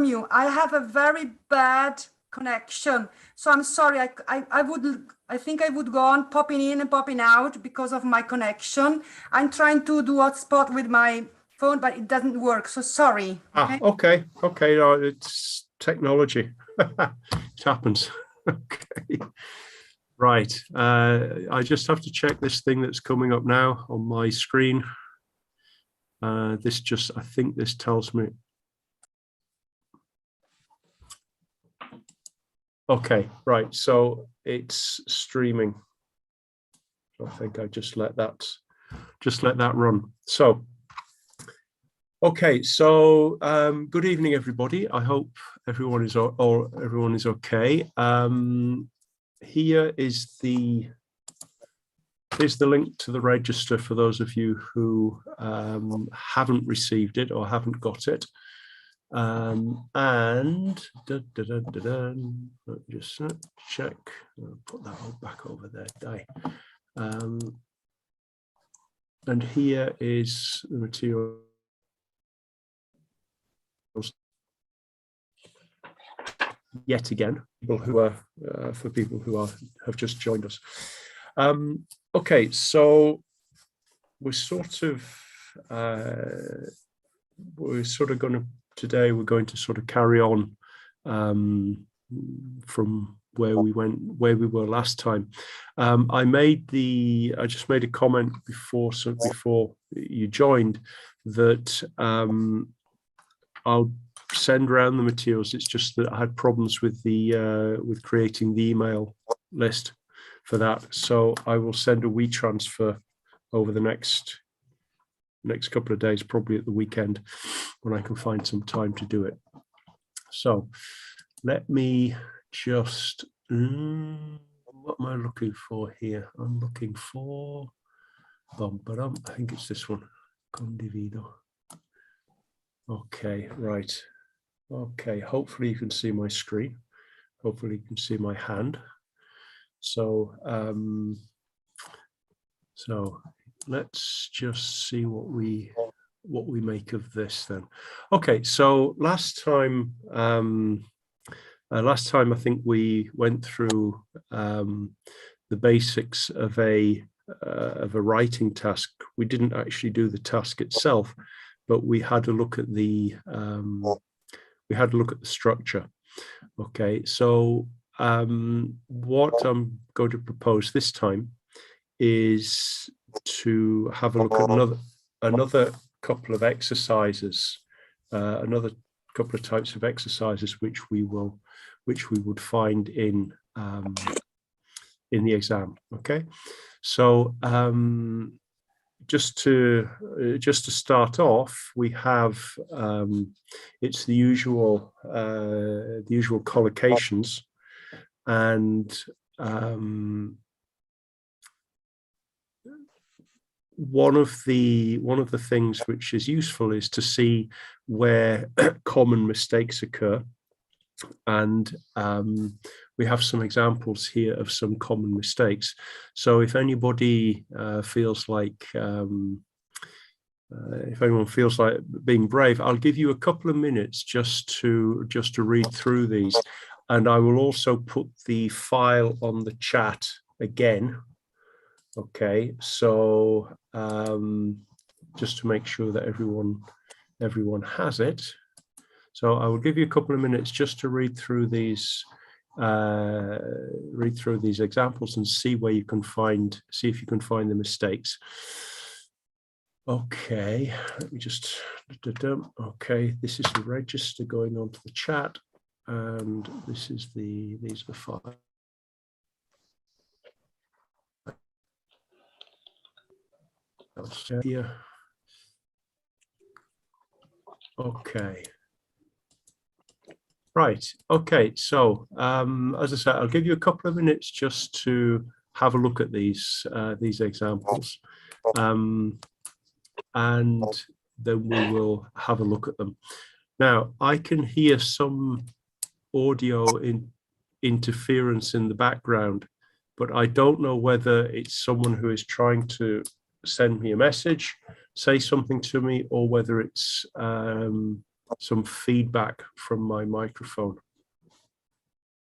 you. I have a very bad connection, so I'm sorry. I think I would go on popping in and popping out because of my connection. I'm trying to do hotspot with my phone, but it doesn't work. So sorry. Okay. No, it's technology. It happens. Okay. Right. I just have to check this thing that's coming up now on my screen. I think this tells me. Okay, right. So it's streaming. I think I just let that run. So, okay. So, good evening, everybody. I hope everyone is okay. Here's the link to the register for those of you who haven't received it or haven't got it. And just check. I'll put that all back over there. And here is the material yet again. People who are for people who have just joined us. Okay, so we're sort of going to. Today, we're going to sort of carry on from where we were last time. I just made a comment before you joined that I'll send around the materials. It's just that I had problems with with creating the email list for that. So I will send a WeTransfer over the next couple of days, probably at the weekend when I can find some time to do it. So let me just, what am I looking for here? I'm looking for, I think it's this one, condivido. Okay, right. Okay, hopefully you can see my screen. Hopefully you can see my hand. So, let's just see what we make of this then. Okay, so last time I think we went through the basics of a writing task. We didn't actually do the task itself, but we had a look at the structure. Okay, so what I'm going to propose this time is to have a look at another couple of exercises, another couple of types of exercises which we would find in the exam. Okay, so just to start off, we have it's the usual collocations, and one of the things which is useful is to see where common mistakes occur, and we have some examples here of some common mistakes. So if anybody feels like being brave, I'll give you a couple of minutes just to read through these, and I will also put the file on the chat again. Okay, so just to make sure that everyone has it. So I will give you a couple of minutes just to read through these examples and see where you can find if you can find the mistakes. Okay, let me just okay, this is the register going on to the chat, and these are the files. Here. Okay. Right. Okay. So, as I said, I'll give you a couple of minutes just to have a look at these examples, and then we will have a look at them. Now, I can hear some audio interference in the background, but I don't know whether it's someone who is trying to send me a message, say something to me, or whether it's some feedback from my microphone.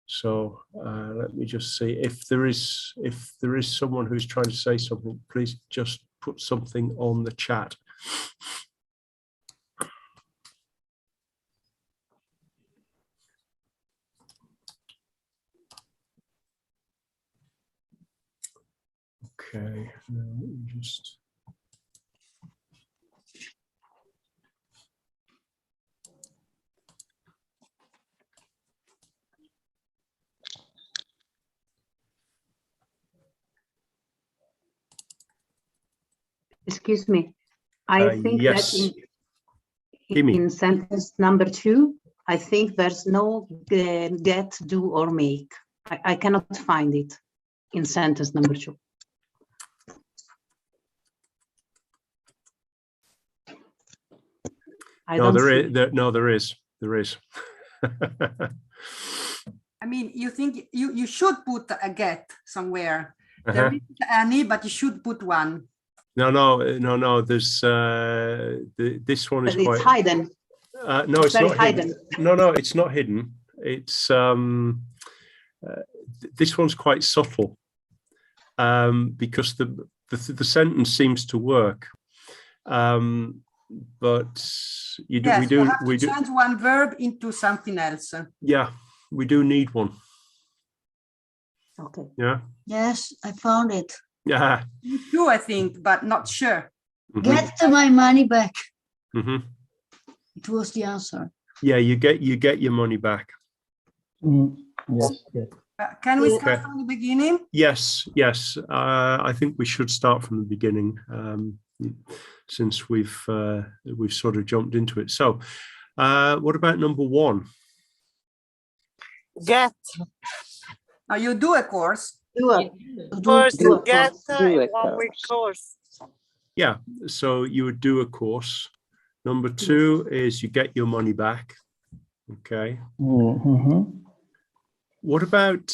So let me just see if there is someone who's trying to say something. Please just put something on the chat. Okay, let me just. Excuse me. I think yes. that in sentence number 2, I think there's no get, do, or make. I cannot find it in sentence number 2. There is. I mean, you think you should put a get somewhere. There isn't any, but you should put one. No. There's this one is but quite it's hidden. No, it's not hidden. hidden. No, it's not hidden. It's this one's quite subtle because the sentence seems to work, but we have do change one verb into something else. Yeah, we do need one. Okay. Yeah. Yes, I found it. Yeah. You do, I think, but not sure. Get my money back. It was the answer. Yeah, you get your money back. Yes. Can we start from the beginning? Yes. I think we should start from the beginning, since we've sort of jumped into it. So, what about number 1? Get. You do a course. First, get a 1 week course. Yeah, so you would do a course. Number 2 is you get your money back. Okay. What about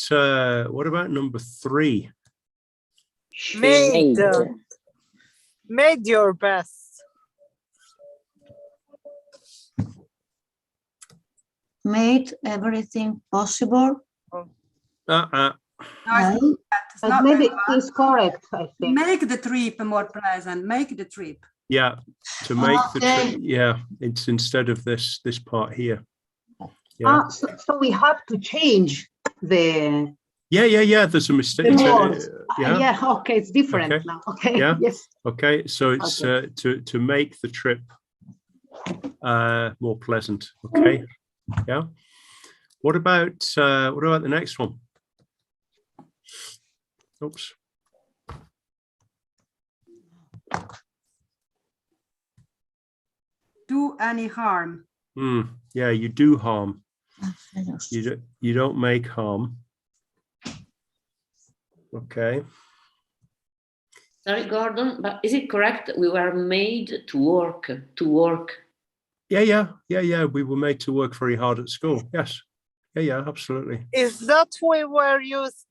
number 3? Made your best. Made everything possible. No, but maybe it's correct, I think. Make the trip more pleasant. Make the trip. Yeah, to make the trip. Yeah, it's instead of this part here. Yeah. So we have to change the. Yeah. There's a mistake. Yeah. Okay, it's different now. Okay. Yeah. Yes. Okay, so it's to make the trip more pleasant. Okay. Yeah. What about the next one? Oops. Do any harm. Yeah, you do harm. You don't make harm. Okay. Sorry, Gordon, but is it correct? We were made to work. Yeah. We were made to work very hard at school. Yes. Yeah, absolutely. Is that we were used?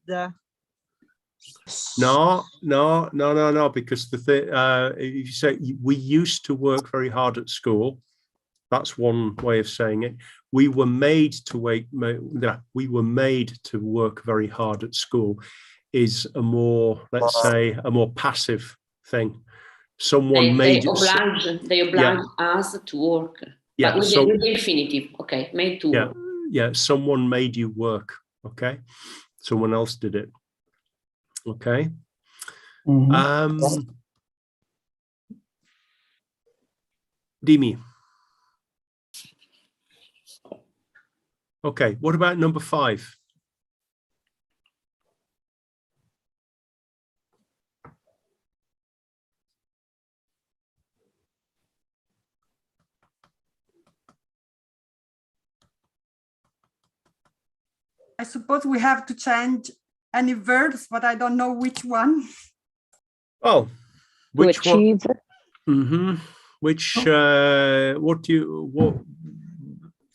No, because you say we used to work very hard at school. That's one way of saying it. We were made to work very hard at school is a more, let's say, a more passive thing. Someone they oblige us to work. Yeah, but with the infinitive. Okay, made to work. Yeah, someone made you work. Okay, someone else did it. Okay. Dimi. Okay, what about number 5? I suppose we have to change any verbs, but I don't know which one. Oh, which to achieve. One? Which what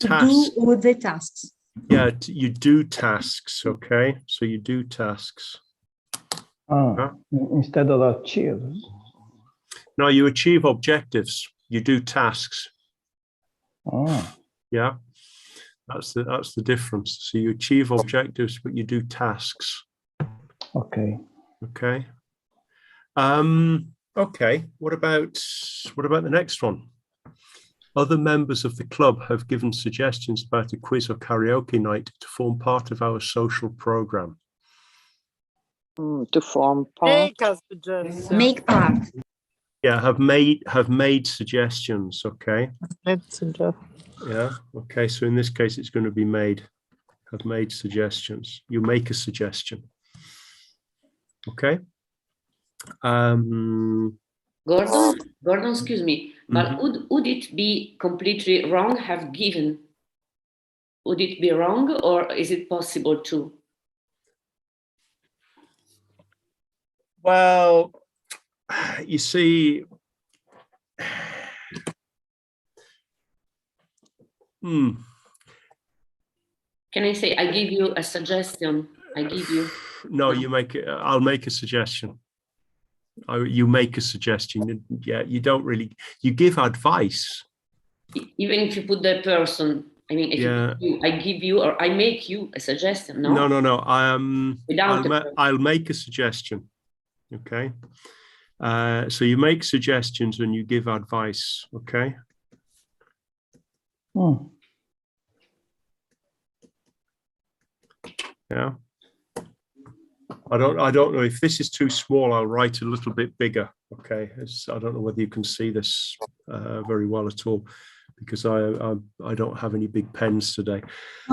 tasks? Do all the tasks. Yeah, you do tasks. Okay, so you do tasks. Instead of achieve. No, you achieve objectives. You do tasks. Oh, Yeah, that's the difference. So you achieve objectives, but you do tasks. okay. Okay. Okay. What about the next one? Other members of the club have given suggestions about a quiz or karaoke night to form part of our social program. To form part. Make a suggestion. Make part. Yeah, have made suggestions. Okay. Let's suggest. Yeah. Okay. So in this case, it's going to be have made suggestions. You make a suggestion. Okay. Gordon, excuse me, but would it be completely wrong? Have given? Would it be wrong, or is it possible to? Well, you see, Can I say I give you a suggestion? I give you. No, you make it. I'll make a suggestion. You make a suggestion. Yeah, you don't really. You give advice. Even if you put the person, I mean, if I give you or I make you a suggestion. No. No. Without I'll make a suggestion. Okay. So you make suggestions and you give advice. Okay. Yeah. I don't know if this is too small. I'll write a little bit bigger. Okay. I don't know whether you can see this very well at all, because I don't have any big pens today.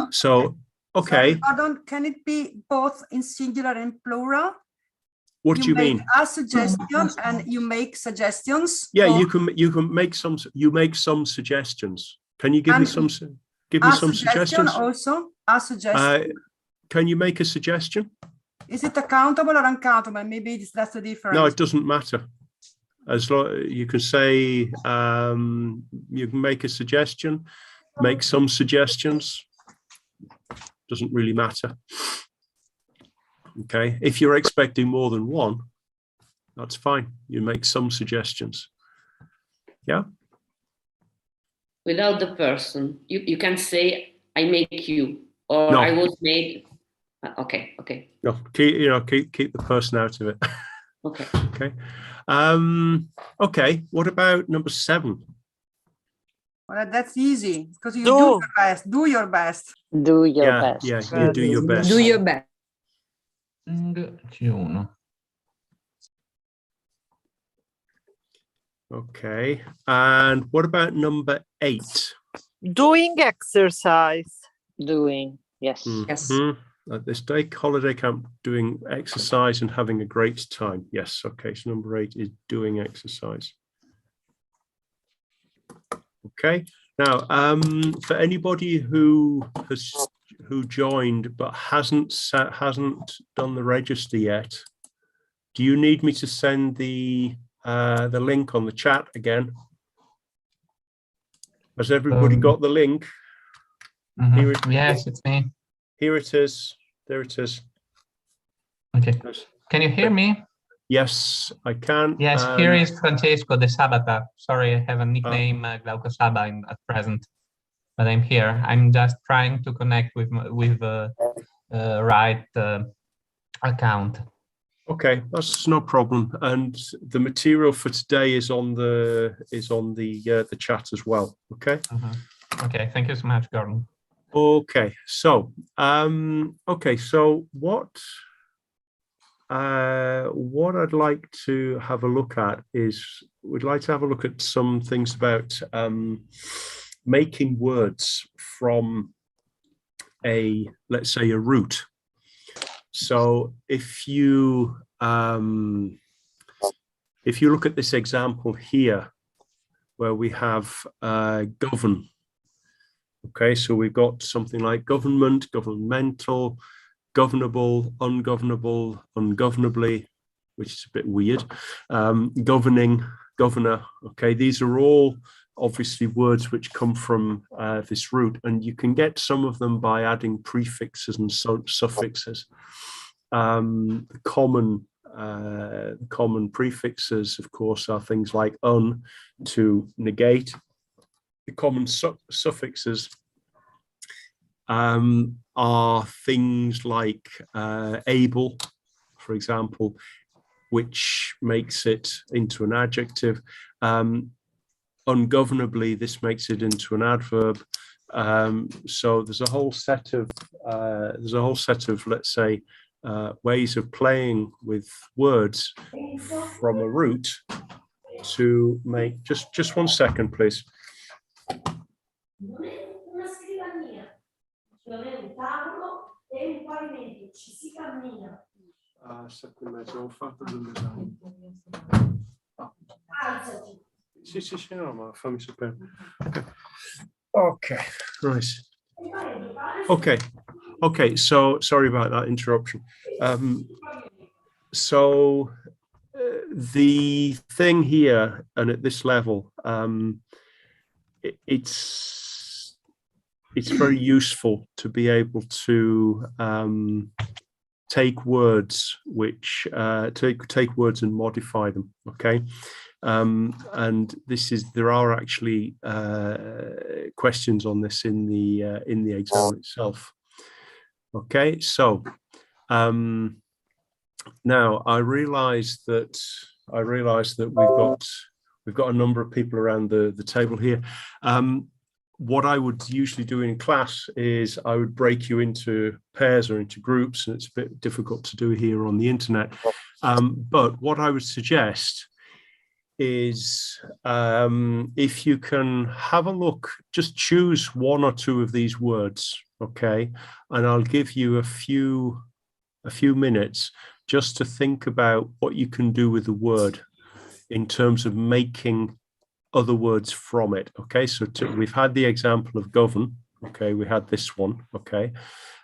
So okay. Sorry, can it be both in singular and plural? What do you mean? A suggestion and you make suggestions. Yeah, you can make some. You make some suggestions. Can you give me some? Give me some suggestions. Also, a suggestion. Can you make a suggestion? Is it accountable or uncountable? Maybe that's the difference. No, it doesn't matter. As long you can say, you can make a suggestion, make some suggestions. Doesn't really matter. Okay, if you're expecting more than one, that's fine. You make some suggestions. Yeah. Without the person, you can say I make you or No. I was made. Okay. No, keep the person out of it. Okay. Okay. Okay. What about number 7? Well, that's easy because you do your best. Do your best. Do your best. Yeah, you do your best. Do your best. Okay. And what about number 8? Doing exercise. Doing. Yes. Yes. At this day holiday camp, doing exercise and having a great time. Yes. Okay. So number 8 is doing exercise. Okay. Now, for anybody who joined but hasn't done the register yet, do you need me to send the link on the chat again? Has everybody got the link? Yes, it's me. Here it is. There it is. Okay. Can you hear me? Yes, I can. Yes, here is Francesco de Sabata. Sorry, I have a nickname, Glauco Saba, at present, but I'm here. I'm just trying to connect with the right account. Okay, that's no problem. And the material for today is on the chat as well. Okay. Okay. Thank you so much, Gordon. Okay. So what I'd like to have a look at is we'd like to have a look at some things about making words from let's say a root. So if you look at this example here, where we have govern. Okay, so we've got something like government, governmental, governable, ungovernable, ungovernably, which is a bit weird, governing, governor. Okay, these are all obviously words which come from this root, and you can get some of them by adding prefixes and suffixes. Common prefixes, of course, are things like to negate, suffixes are things like able, for example, which makes it into an adjective. Ungovernably, this makes it into an adverb. So there's a whole set of let's say ways of playing with words from a root to make. Just 1 second, please. Sì, no, ma fammi sapere. Okay, right. Okay, so sorry about that interruption. So the thing here, and at this level, it's very useful to be able to take words which take words and modify them. Okay. And there are actually questions on this in the exam itself. Okay, so now I realize that we've got a number of people around the table here. What I would usually do in class is I would break you into pairs or into groups, and it's a bit difficult to do here on the internet. But what I would suggest is if you can have a look, just choose 1 or 2 of these words, okay? And I'll give you a few minutes just to think about what you can do with the word in terms of making other words from it, okay? So we've had the example of govern, okay? We had this one, okay?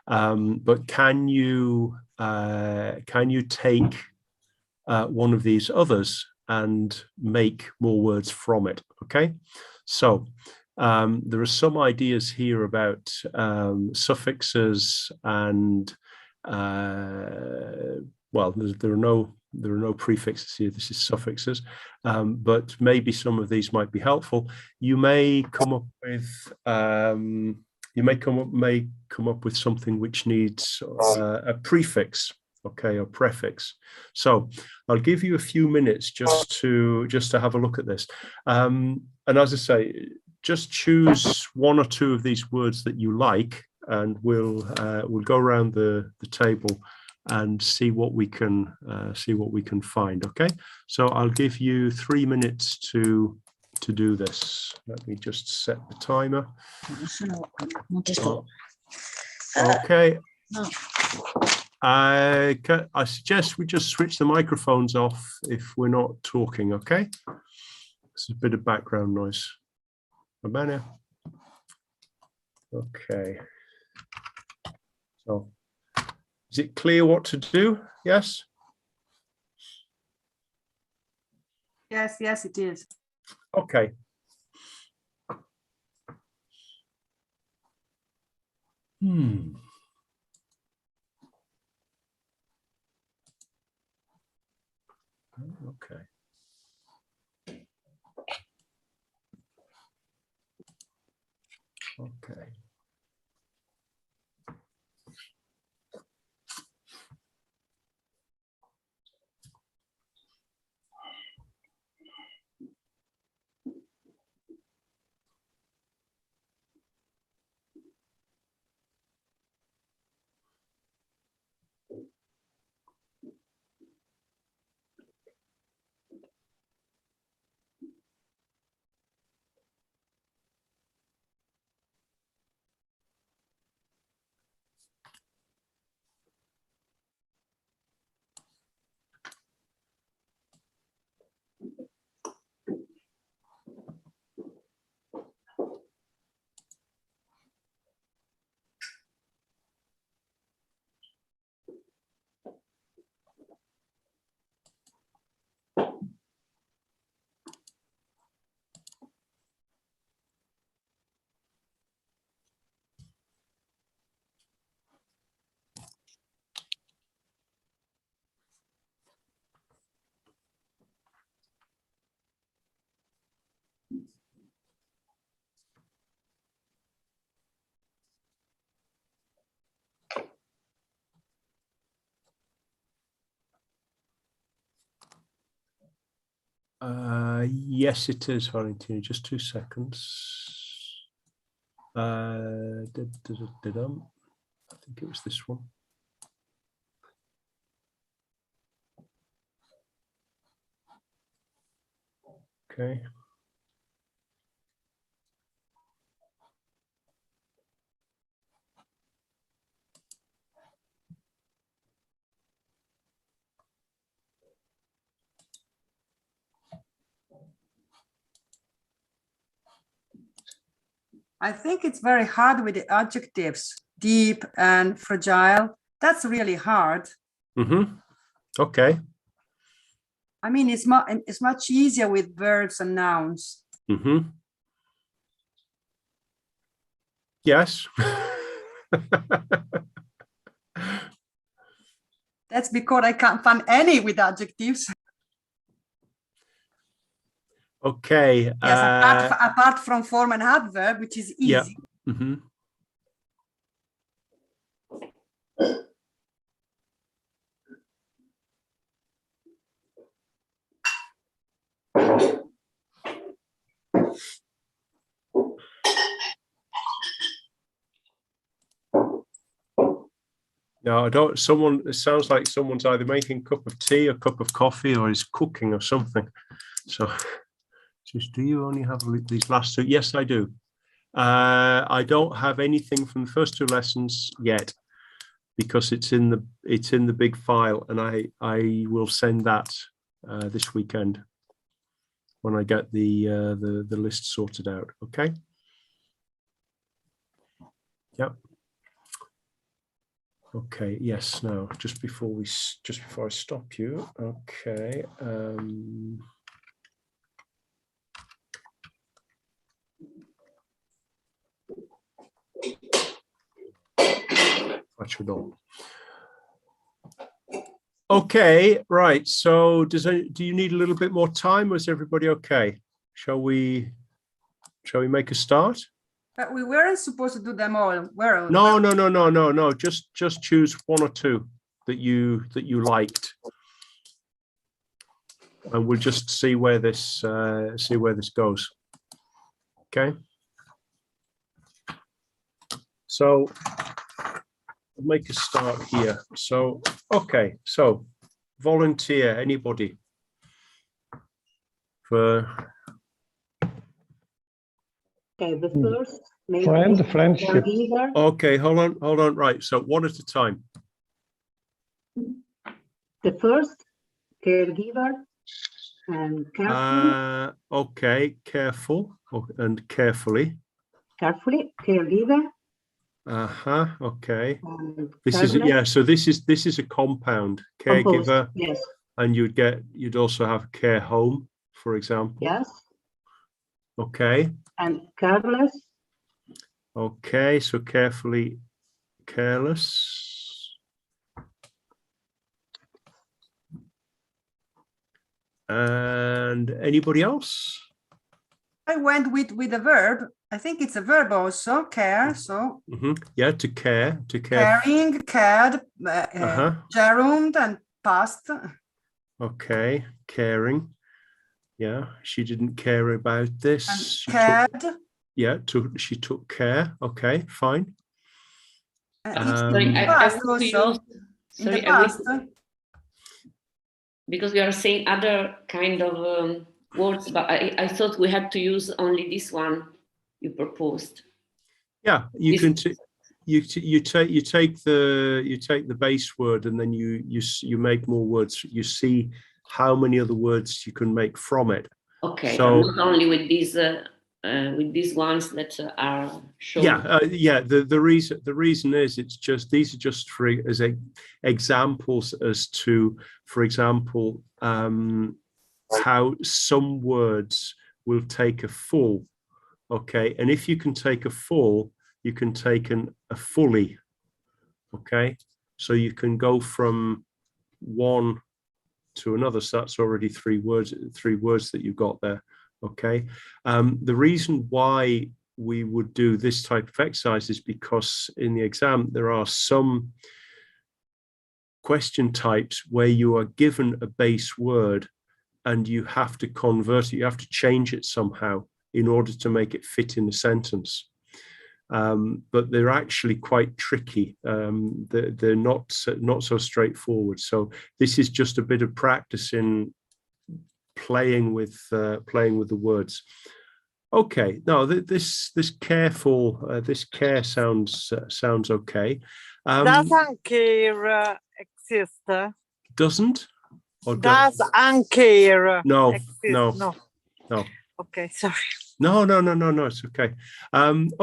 But can you take one of these others and make more words from it, okay? So there are some ideas here about suffixes and well, there are no prefixes here. This is suffixes, but maybe some of these might be helpful. You may come up with something which needs a prefix, okay, or prefix. So I'll give you a few minutes just to have a look at this. And as I say, just choose 1 or 2 of these words that you like, and we'll go around the table and see what we can find. Okay, so I'll give you 3 minutes to do this. Let me just set the timer. Okay. I suggest we just switch the microphones off if we're not talking. Okay, it's a bit of background noise. Bene. Okay. So, is it clear what to do? Yes? Yes, it is. Okay. Okay. Okay. Yes, it is, Valentina. Just 2 seconds. I think it was this one. Okay. I think it's very hard with the adjectives, deep and fragile. That's really hard. Mm-hmm. Okay. I mean, it's much easier with verbs and nouns. Mm-hmm. Yes. That's because I can't find any with adjectives. Okay. Yes, apart from form and adverb, which is easy. Yeah. Mm-hmm. No, I don't. It sounds like someone's either making a cup of tea, a cup of coffee, or is cooking or something. So, just, do you only have these last two? Yes, I do. I don't have anything from the first 2 lessons yet because it's in the big file, and I will send that this weekend when I get the list sorted out. Okay. Yep. Okay, yes, now, just before I stop you, okay. Okay, right, so do you need a little bit more time, or is everybody okay? Shall we make a start? But we weren't supposed to do them all, were we? No. Just choose 1 or 2 that you liked, and we'll just see where this goes. Okay. So I'll make a start here. So okay. So volunteer. Anybody for? Okay, the first. Friendship. Okay, hold on. Right, so 1 at a time. The first, caregiver and careful. Okay, careful and carefully. Carefully, caregiver. Okay. This is so this is a compound, caregiver. Yes. And you'd also have care home, for example. Yes. Okay. And careless. Okay, so carefully, careless. And anybody else? I went with a verb. I think it's a verb also, care. So yeah, to care. Caring, cared, gerund and past. Okay, caring. Yeah, she didn't care about this. And she cared. She took care. Okay, fine. Sorry, I want to use. Sorry, because we are saying other kind of words, but I thought we had to use only this one you proposed. Yeah, you can. You take the base word, and then you make more words. You see how many other words you can make from it. Okay, so not only with these ones that are shown. Yeah. The reason is it's just these are just as examples as to, for example, how some words will take a full. Okay, and if you can take a full, you can take a fully. Okay, so you can go from one to another. So that's already 3 words that you've got there. Okay, the reason why we would do this type of exercise is because in the exam there are some question types where you are given a base word and you have to convert it, you have to change it somehow in order to make it fit in the sentence. But they're actually quite tricky. They're not so straightforward. So this is just a bit of practice in playing with the words. Okay, no, this care sounds okay. Does uncare exist? Doesn't? Or Does uncare No, exist? no. Okay, sorry. No, it's okay.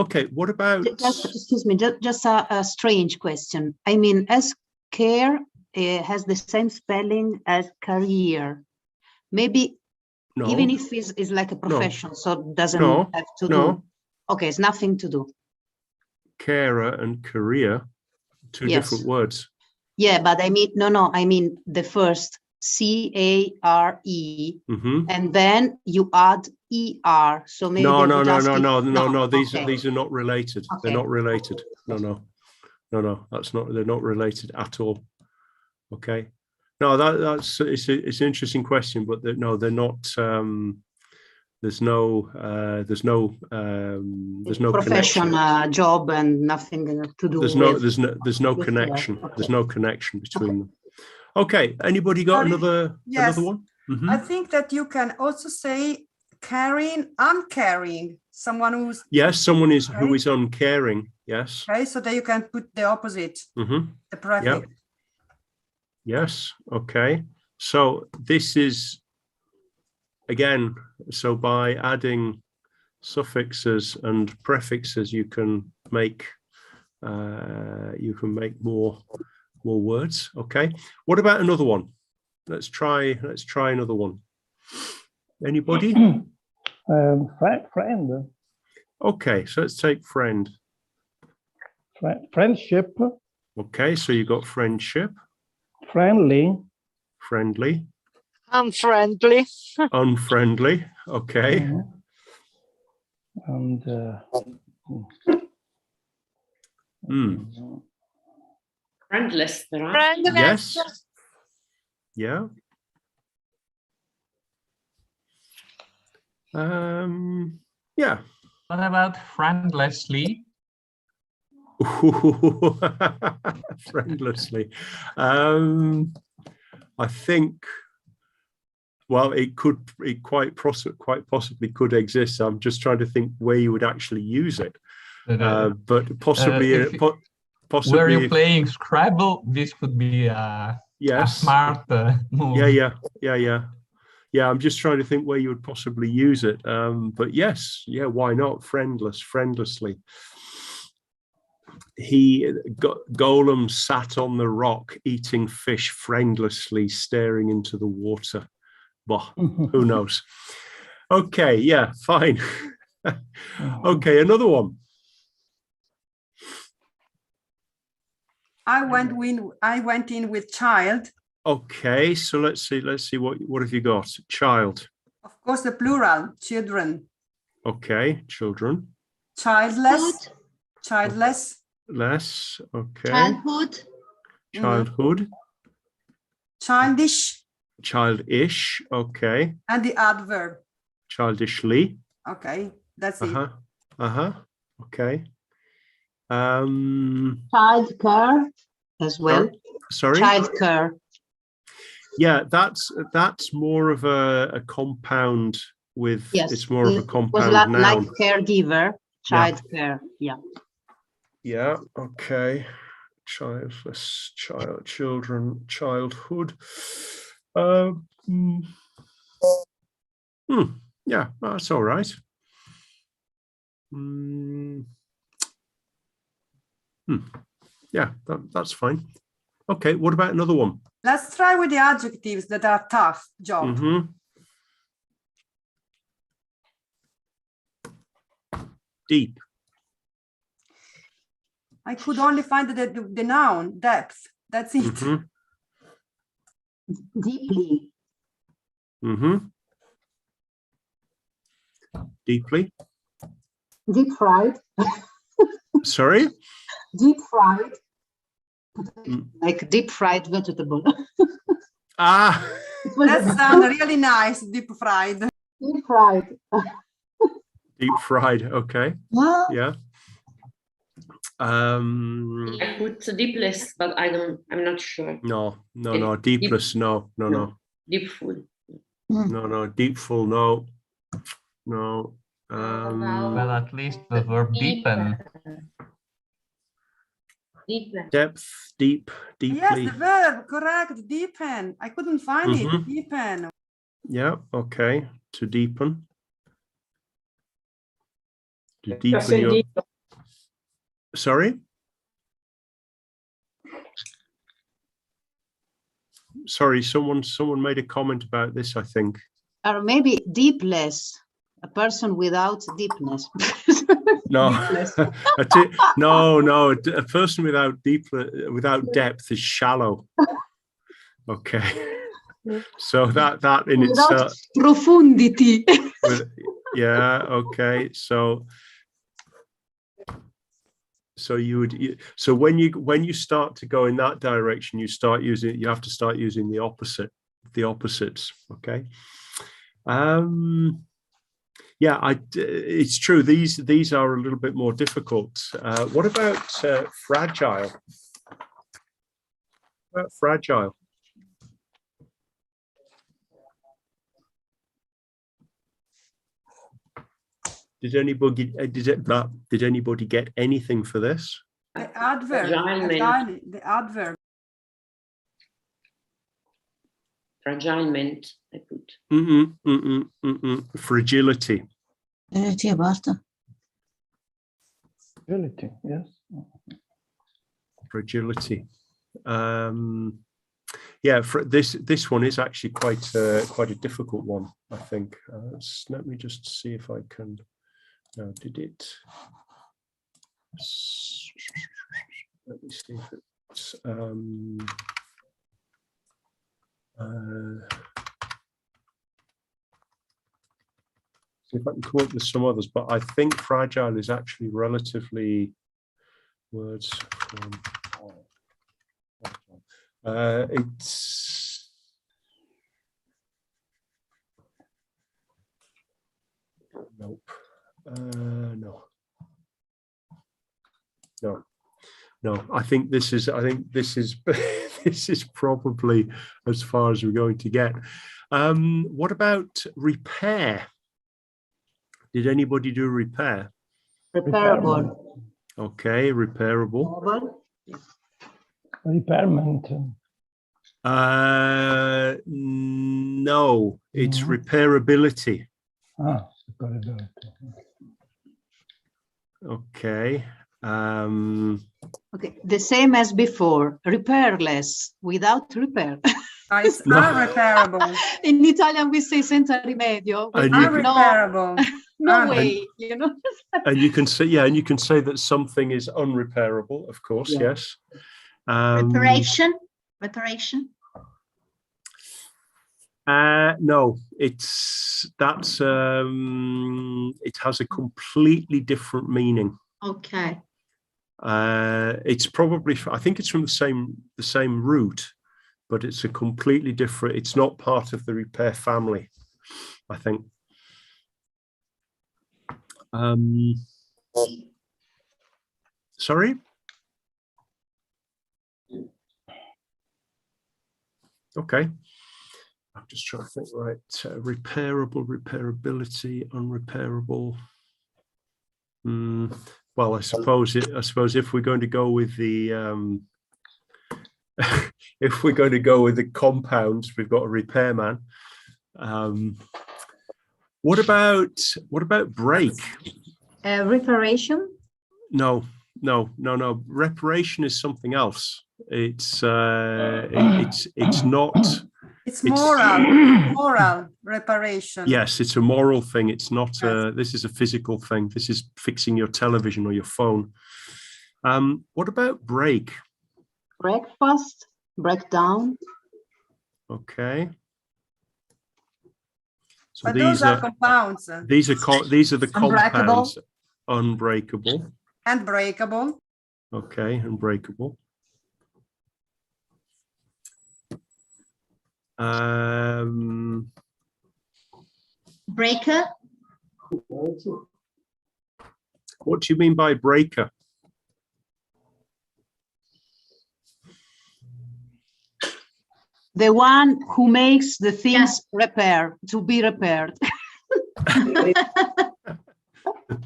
Okay, what about... Excuse me, just a strange question. I mean, as care has the same spelling as career. Maybe No. even if it's like a profession, so it doesn't have to do. Okay, it's nothing to do. Carer and career, two different words. Yeah, but I mean, I mean the first CARE, and then you add ER. So maybe no. These are not related. Okay. They're not related. No. They're not related at all. Okay. No, it's an interesting question, but they're not. There's no profession, connection. Job, and nothing to do. There's no connection. Okay. There's no connection between them. Okay. Anybody got another one? Mm-hmm. I think that you can also say caring, uncaring. Someone who's someone who is uncaring. Yes. Okay, so there you can put the opposite, the prefix. Yes. Okay. So this is again. So by adding suffixes and prefixes, you can make more words. Okay. What about another one? Let's try another one. Anybody? Friend. Okay, so let's take friend. Friendship. Okay, so you got friendship. Friendly. Friendly. Unfriendly. Unfriendly. Okay. And Friendless. Yes. Yeah. Yeah. What about friendlessly? Friendlessly. I think. Well, it quite possibly could exist. I'm just trying to think where you would actually use it, but possibly. Possibly. Were you playing Scrabble? This could be a smart move. Yeah. I'm just trying to think where you would possibly use it. But yes, why not? Friendlessly. Golem sat on the rock, eating fish friendlessly, staring into the water. Well, who knows? Okay, yeah, fine. Okay, another one. I went in with child. Okay, so let's see what have you got? Child. Of course, the plural, children. Okay, children. Childless. Childless. Less. Okay. Childhood. Childish. Childish. Okay. And the adverb. Childishly. Okay, that's it. Okay. Childcare as well. Sorry. Childcare. Yeah, that's more of a compound with. Yes, it's more of a compound was noun. like caregiver. Childcare. Yeah. Yeah. Okay. Childless. Children. Childhood. Yeah, that's all right. Yeah, that's fine. Okay, what about another one? Let's try with the adjectives that are tough, Job. Deep. I could only find the noun, depth. That's it. Deeply. Deeply. Deep fried. Sorry? Deep fried. Like deep fried vegetable. That sounds really nice, deep fried. Deep fried. Deep fried. Okay. What? Yeah. I put deepless, but I'm not sure. No. Deep- Deepless. No. Deep full. No. Deep full. No. No. Well, at least the verb deepen. Depth, deep, deeply. Yes, the verb, correct, deepen. I couldn't find it, Mhm. deepen. Yeah. Okay. To deepen. To deepen your. Sorry. Sorry. Someone made a comment about this, I think. Or maybe deepless, a person without deepness. No, Deepless. no. A person without depth is shallow. Okay, so that in Without itself. profundity. Yeah. Okay. So you would. So when you start to go in that direction, you have to start using the opposites. Okay. Yeah, it's true. These are a little bit more difficult. What about fragile? Fragile. Did anybody get anything for this? The adverb, the adverb. Fragilement, I put. Fragility. Basta. Fragility, yes. Fragility. Yeah, this one is actually quite a difficult one, I think. Let me just see if I can. No, did it? Let me see if it's. See if I can come up with some others, but I think fragile is actually relatively words from. It's. Nope. No. I think this is this is probably as far as we're going to get. What about repair? Did anybody do repair? Repairable. Okay, repairable. Repairment. No, it's repairability. Repairability. Okay. Okay, the same as before, repairless, without repair. It's unrepairable. In Italian, we say senza rimedio. But Unrepairable. No way, you know. And you can say, and you can say that something is unrepairable, of course, yes. Reparation. No, it has a completely different meaning. Okay. It's probably, I think it's from the same root, but it's a completely different. It's not part of the repair family, I think. Sorry. Okay. I'm just trying to think. Right. Repairable, repairability, unrepairable. Well, I suppose if we're going to go with the if we're going to go with the compounds, we've got a repairman. What about break? Reparation. No. Reparation is something else. It's not. It's moral reparation. Yes, it's a moral thing. It's not. This is a physical thing. This is fixing your television or your phone. What about break? Breakfast, breakdown. Okay. So but those are compounds. These are the compounds. Unbreakable. And breakable. Okay, unbreakable. Breaker. What do you mean by breaker? The one who makes the things to be repaired.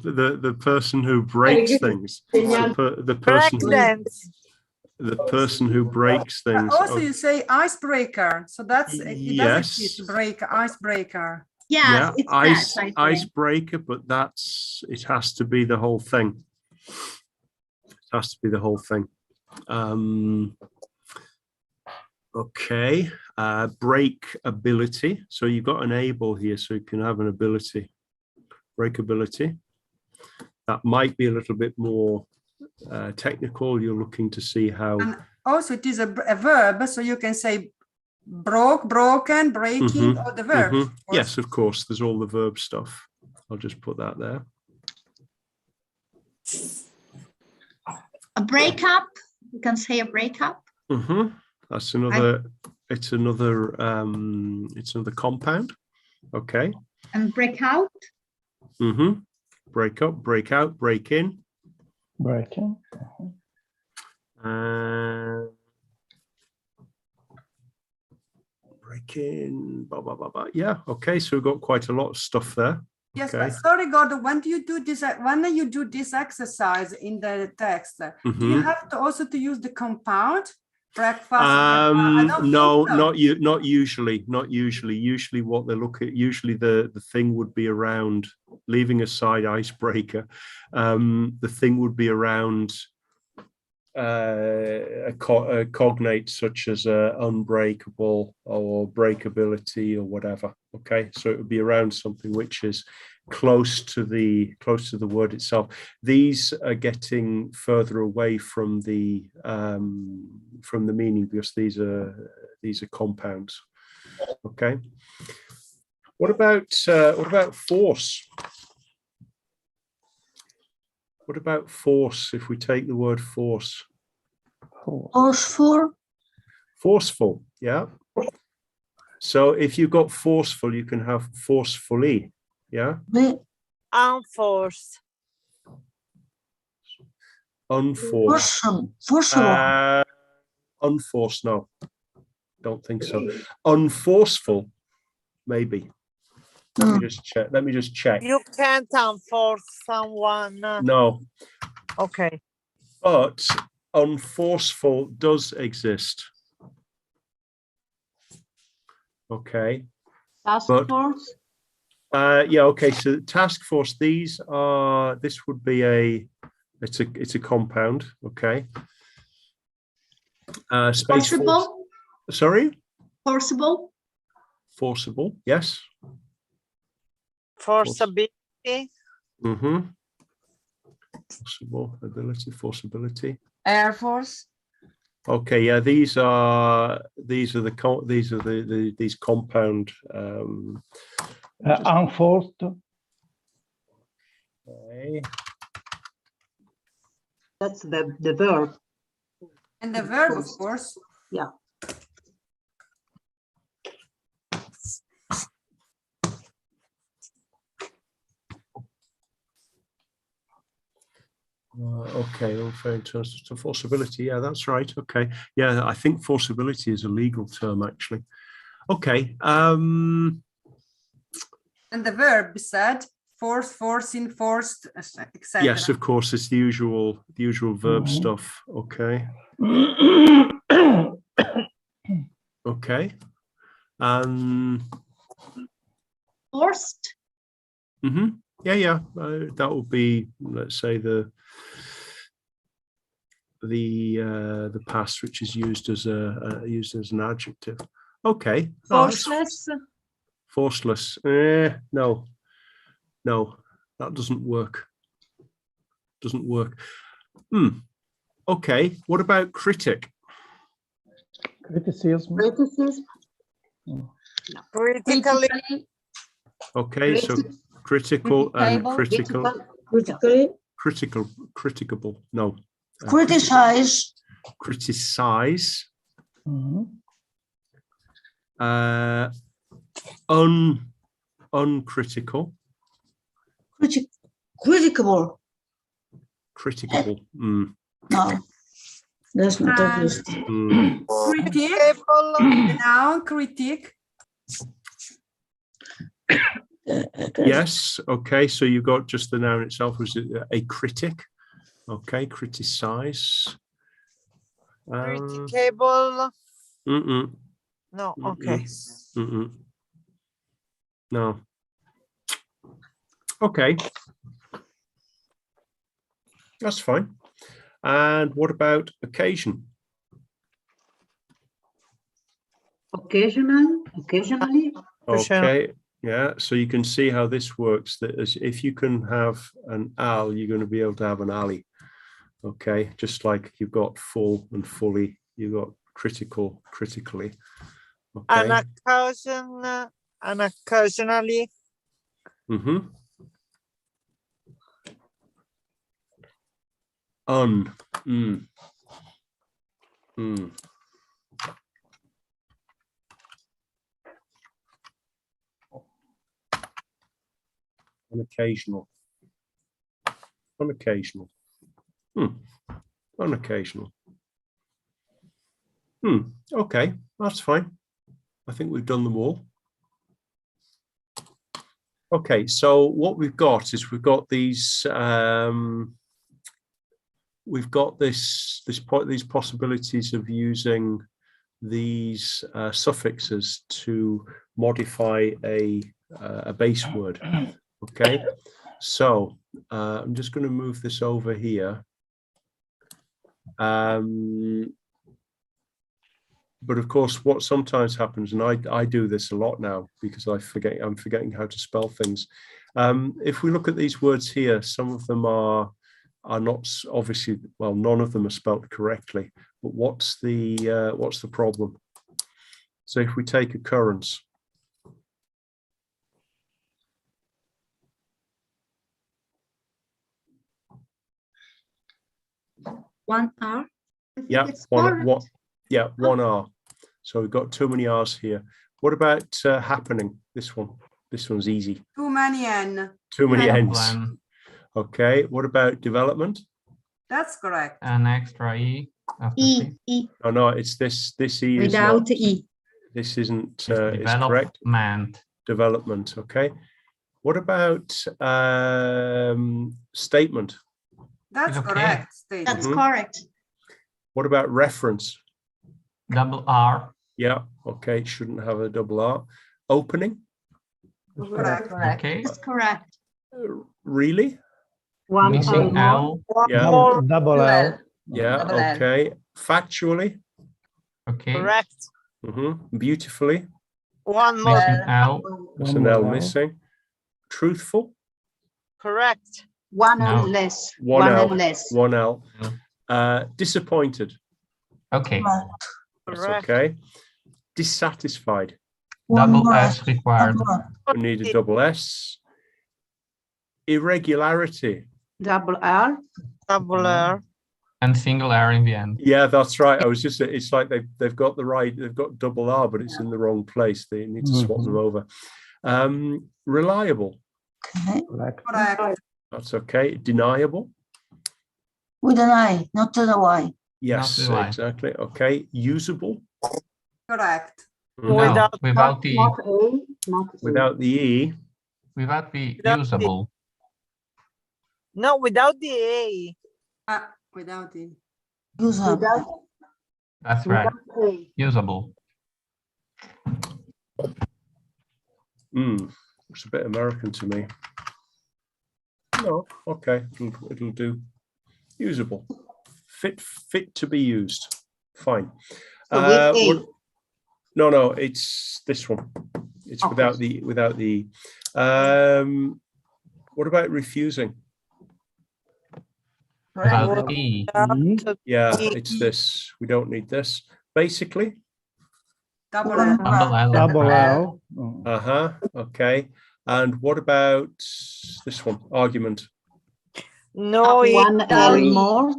The person who breaks things. The person who breaks things. Also, you say icebreaker. So that's yes. Break icebreaker. Yes, Yeah, it's icebreaker, but it has to be the whole thing. It has to be the whole thing. Okay, breakability. So you've got an able here, so you can have an ability. Breakability. That might be a little bit more technical. You're looking to see how. And also, it is a verb, so you can say broke, broken, breaking, or the verb. Yes, of course. There's all the verb stuff. I'll just put that there. a breakup. You can say a breakup. That's another. It's another compound. Okay. And breakout. Break up, break out, break in. Breaking. Break in. Blah, blah, blah, blah. Yeah. Okay. So we've got quite a lot of stuff there. Yes, okay. But sorry, Gordon. When you do this exercise in the text, do you have to also to use the compound? Breakfast. No, not usually. Usually what they look at, the thing would be around, leaving aside icebreaker, the thing would be around a cognate such as unbreakable or breakability or whatever. Okay, so it would be around something which is close to the word itself. These are getting further away from the meaning, because these are compounds. Okay. What about force? What about force? If we take the word force. Forceful. Forceful. Yeah. So if you've got forceful, you can have forcefully. Yeah. Unforced. Unforced. Unforced. No, don't think so. Unforceful, maybe. Let me just check. You can't unforce someone. No. Okay. But unforceful does exist. Okay. Task force. Yeah. Okay. So task force. This would be it's a compound. Okay. Space force. Sorry. Forcible. Forcible. Yes. Forceability. Forcible ability. Forceability. Air Force. Okay, yeah, these are these compound. Unforced. Okay. That's the verb. And the verb, of course. Yeah. Okay, unfair in terms of forcibility. Yeah, that's right. Okay. Yeah, I think forcibility is a legal term, actually. Okay. And the verb said force, forcing, forced, etc. Yes, of course, it's the usual verb stuff. Okay. Okay. Forced. Yeah. That would be, let's say, the past, which is used as an adjective. Okay. Forceless. Forceless. No, that doesn't work. Okay. What about critic? Criticism. Critically. Okay, so critical and critical. Criticable. No. Criticize. Criticize. Uncritical. Critical. Criticable. Mm. No, that's not obvious. Mm. Critique, Table. noun, critique. Yes. Okay. So you've got just the noun itself. Was it a critic? Okay. Criticize. Criticable. Mm-mm. No, okay. Mm-mm. No. Okay. That's fine. And what about occasion? Occasionally. Okay. Yeah. So you can see how this works. That if you can have an al, you're going to be able to have an ali. Okay. Just like you've got full and fully, you've got critical, critically. Okay. And occasionally. Mm-hmm. Unoccasional. Unoccasional. Unoccasional. Okay, that's fine. I think we've done them all. Okay, so what we've got is we've got these these possibilities of using these suffixes to modify a base word. Okay, so I'm just going to move this over here. But of course, what sometimes happens, and I do this a lot now because I'm forgetting how to spell things. If we look at these words here, some of them are not obviously, well, none of them are spelt correctly. But what's the problem? So if we take occurrence. One R. Yeah, one R. So we've got too many R's here. What about happening? This one's easy. Too many N. Too many N's. Plan. Okay. What about development? That's correct. An extra E. After E. C. E. Oh no, it's this E is Without not, E. this isn't It's is correct. development. Development. Okay. What about statement? That's Okay. correct. Statement. That's correct. What about reference? Double R. Yeah. Okay. Shouldn't have a double R. Opening. Correct. Okay. That's correct. Really? One Missing L. L. Yeah. Double L. Yeah. Double L. Okay. Factually. Okay. Correct. Beautifully. One more. Missing L. There's an L missing. Truthful. Correct. One No. L less. One L. less. One L. Disappointed. Okay. That's Correct. okay. Dissatisfied. Double S required. We need a double S. Irregularity. Double R. Double R. And single R in the end. Yeah, that's right. I was just, it's like they've got they've got double R, but it's in the wrong place. They need to swap them over. Reliable. Correct. That's okay. Deniable. With an I, not to the Y. Yes, Not the Y. exactly. Okay. Usable. Correct. No, Without- without the Not A. Not A. Without the E. without the Without the- usable. No, without the A. Without it. Usable. That's right. A. Usable. It's a bit American to me. No, okay, it'll do. Usable. Fit to be used. Fine. So with A. No, it's this one. It's Okay. without the what about refusing? Without E. Yeah, it's this. We don't need this. Basically. Double L. Double L. Double L. Okay. And what about this one? Argument. No, One L more.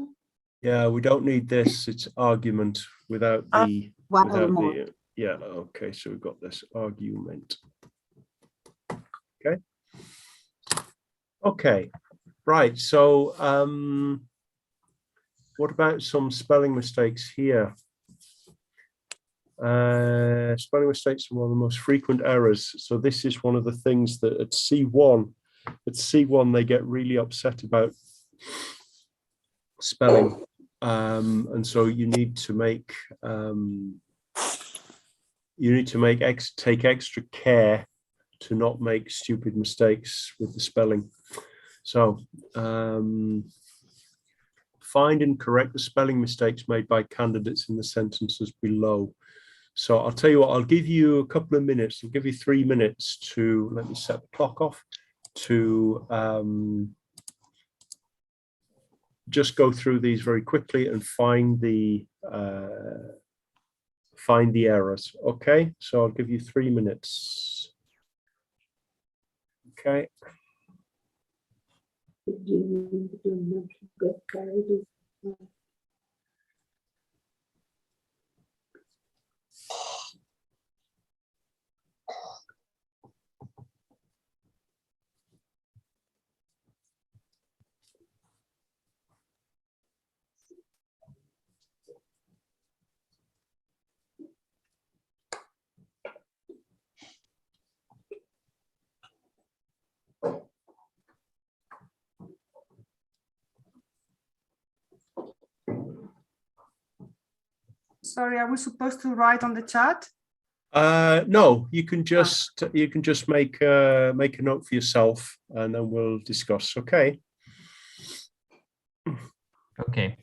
Yeah, we don't need this. It's argument without the One L more. Yeah, okay, so we've got this argument. Okay. Okay, right, so what about some spelling mistakes here? Spelling mistakes are one of the most frequent errors. So this is one of the things that at C1 they get really upset about spelling, and so you need to take extra care to not make stupid mistakes with the spelling. So find and correct the spelling mistakes made by candidates in the sentences below. So I'll tell you what, I'll give you a couple of minutes. I'll give you 3 minutes to, let me set the clock off, to just go through these very quickly and find the errors. Okay, so I'll give you 3 minutes. Okay. Sorry, I was supposed to write on the chat. No, you can just make a note for yourself, and then we'll discuss. Okay. Okay.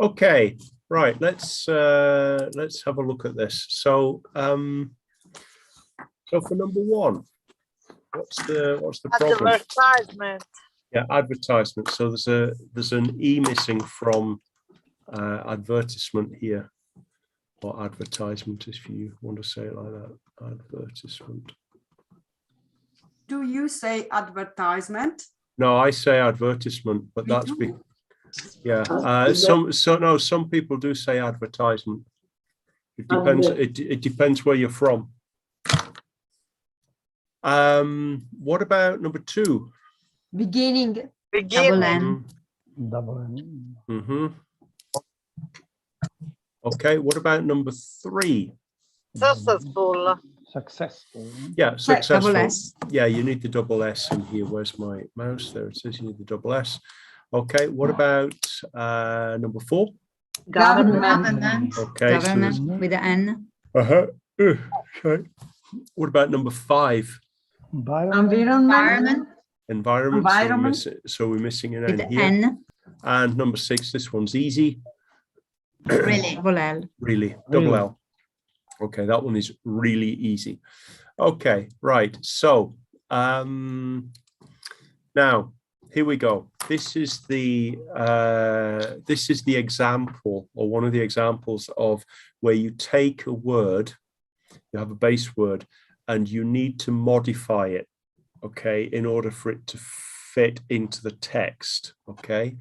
Okay, right. Let's have a look at this. So, so for number one, what's the problem? Advertisement. Yeah, advertisement. So there's an E missing from advertisement here, or advertisement, if you want to say it like that. Advertisement. Do you say advertisement? No, I say advertisement, but Me that's too. yeah. Some people do say advertisement. It depends. It depends where you're from. What about number two? Beginning. Begin. Double N. Double N. Mm-hmm. Okay. What about number three? Successful. Successful. Yeah, successful. Double S. Yeah, you need the double S in here. Where's my mouse? There it is. You need the double S. Okay. What about number four? Government. Okay. Government with the N. Okay. What about number five? Environment. Environment. So we're missing an With N the here. N. And number six, this one's easy. Really. Double L. Really, double Really? L. Okay, that one is really easy. Okay, right. So now here we go. This is the example, or one of the examples of where you take a word, you have a base word, and you need to modify it, okay, in order for it to fit into the text. Okay,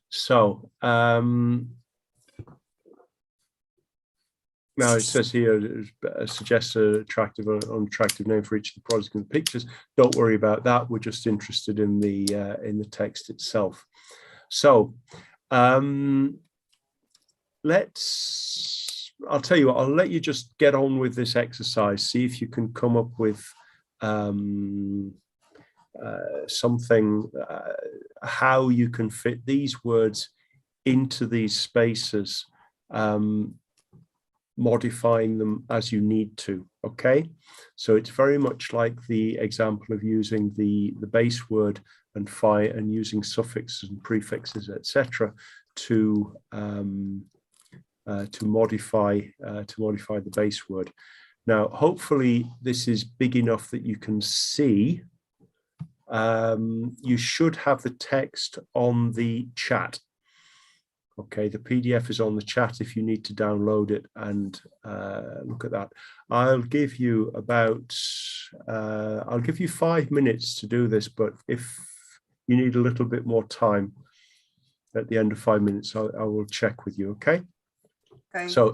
so now it says here, suggests an attractive or unattractive name for each of the products in the pictures. Don't worry about that. We're just interested in the text itself. So I'll tell you what, I'll let you just get on with this exercise. See if you can come up with something, how you can fit these words into these spaces, modifying them as you need to. Okay, so it's very much like the example of using the base word and using suffixes and prefixes, etc., to modify the base word. Now, hopefully, this is big enough that you can see. You should have the text on the chat. Okay, the PDF is on the chat if you need to download it and look at that. I'll give you 5 minutes to do this, but if you need a little bit more time at the end of 5 minutes, I will check with you, okay? Okay. So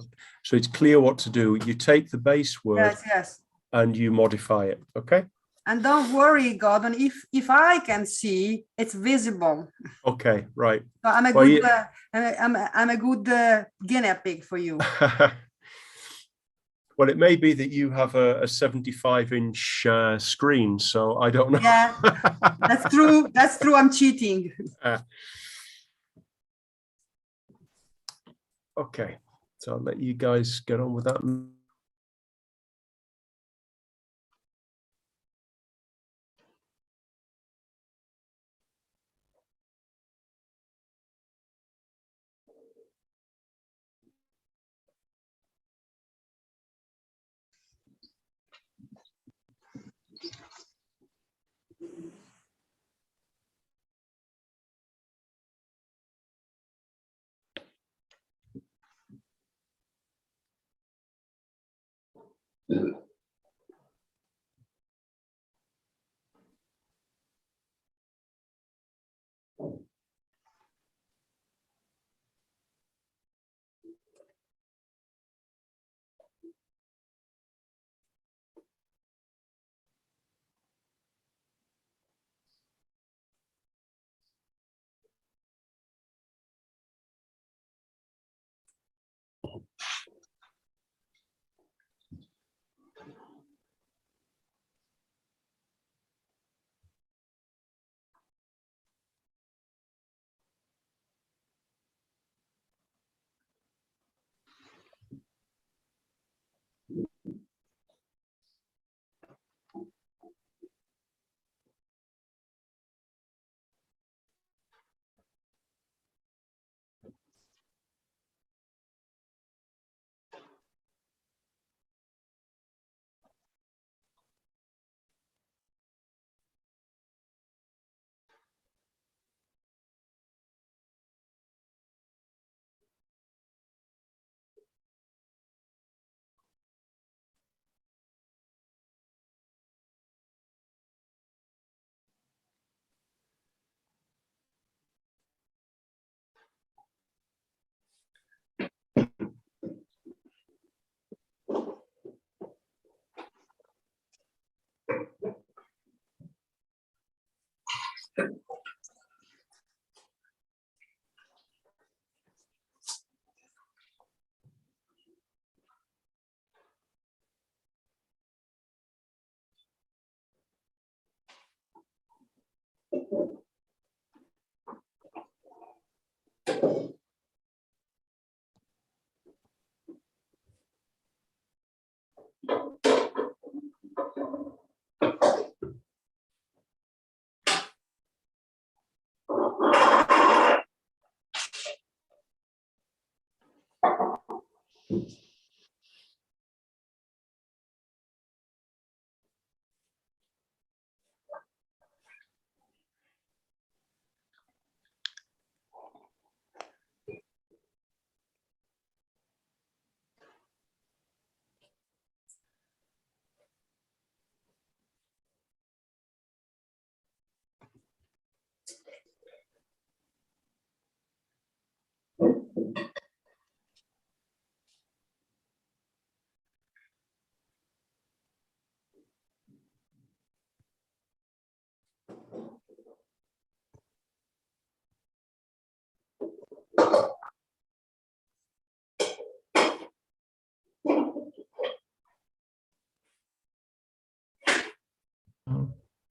it's clear what to do. You take the base word Yes. and you modify it, okay? And don't worry, Gordon, if I can see, it's visible. Okay, right. So I'm a Well, good I'm a good guinea pig for you. Well, it may be that you have a 75-inch screen, so I don't know. Yeah, that's true. That's true. I'm cheating. Okay, so I'll let you guys get on with that.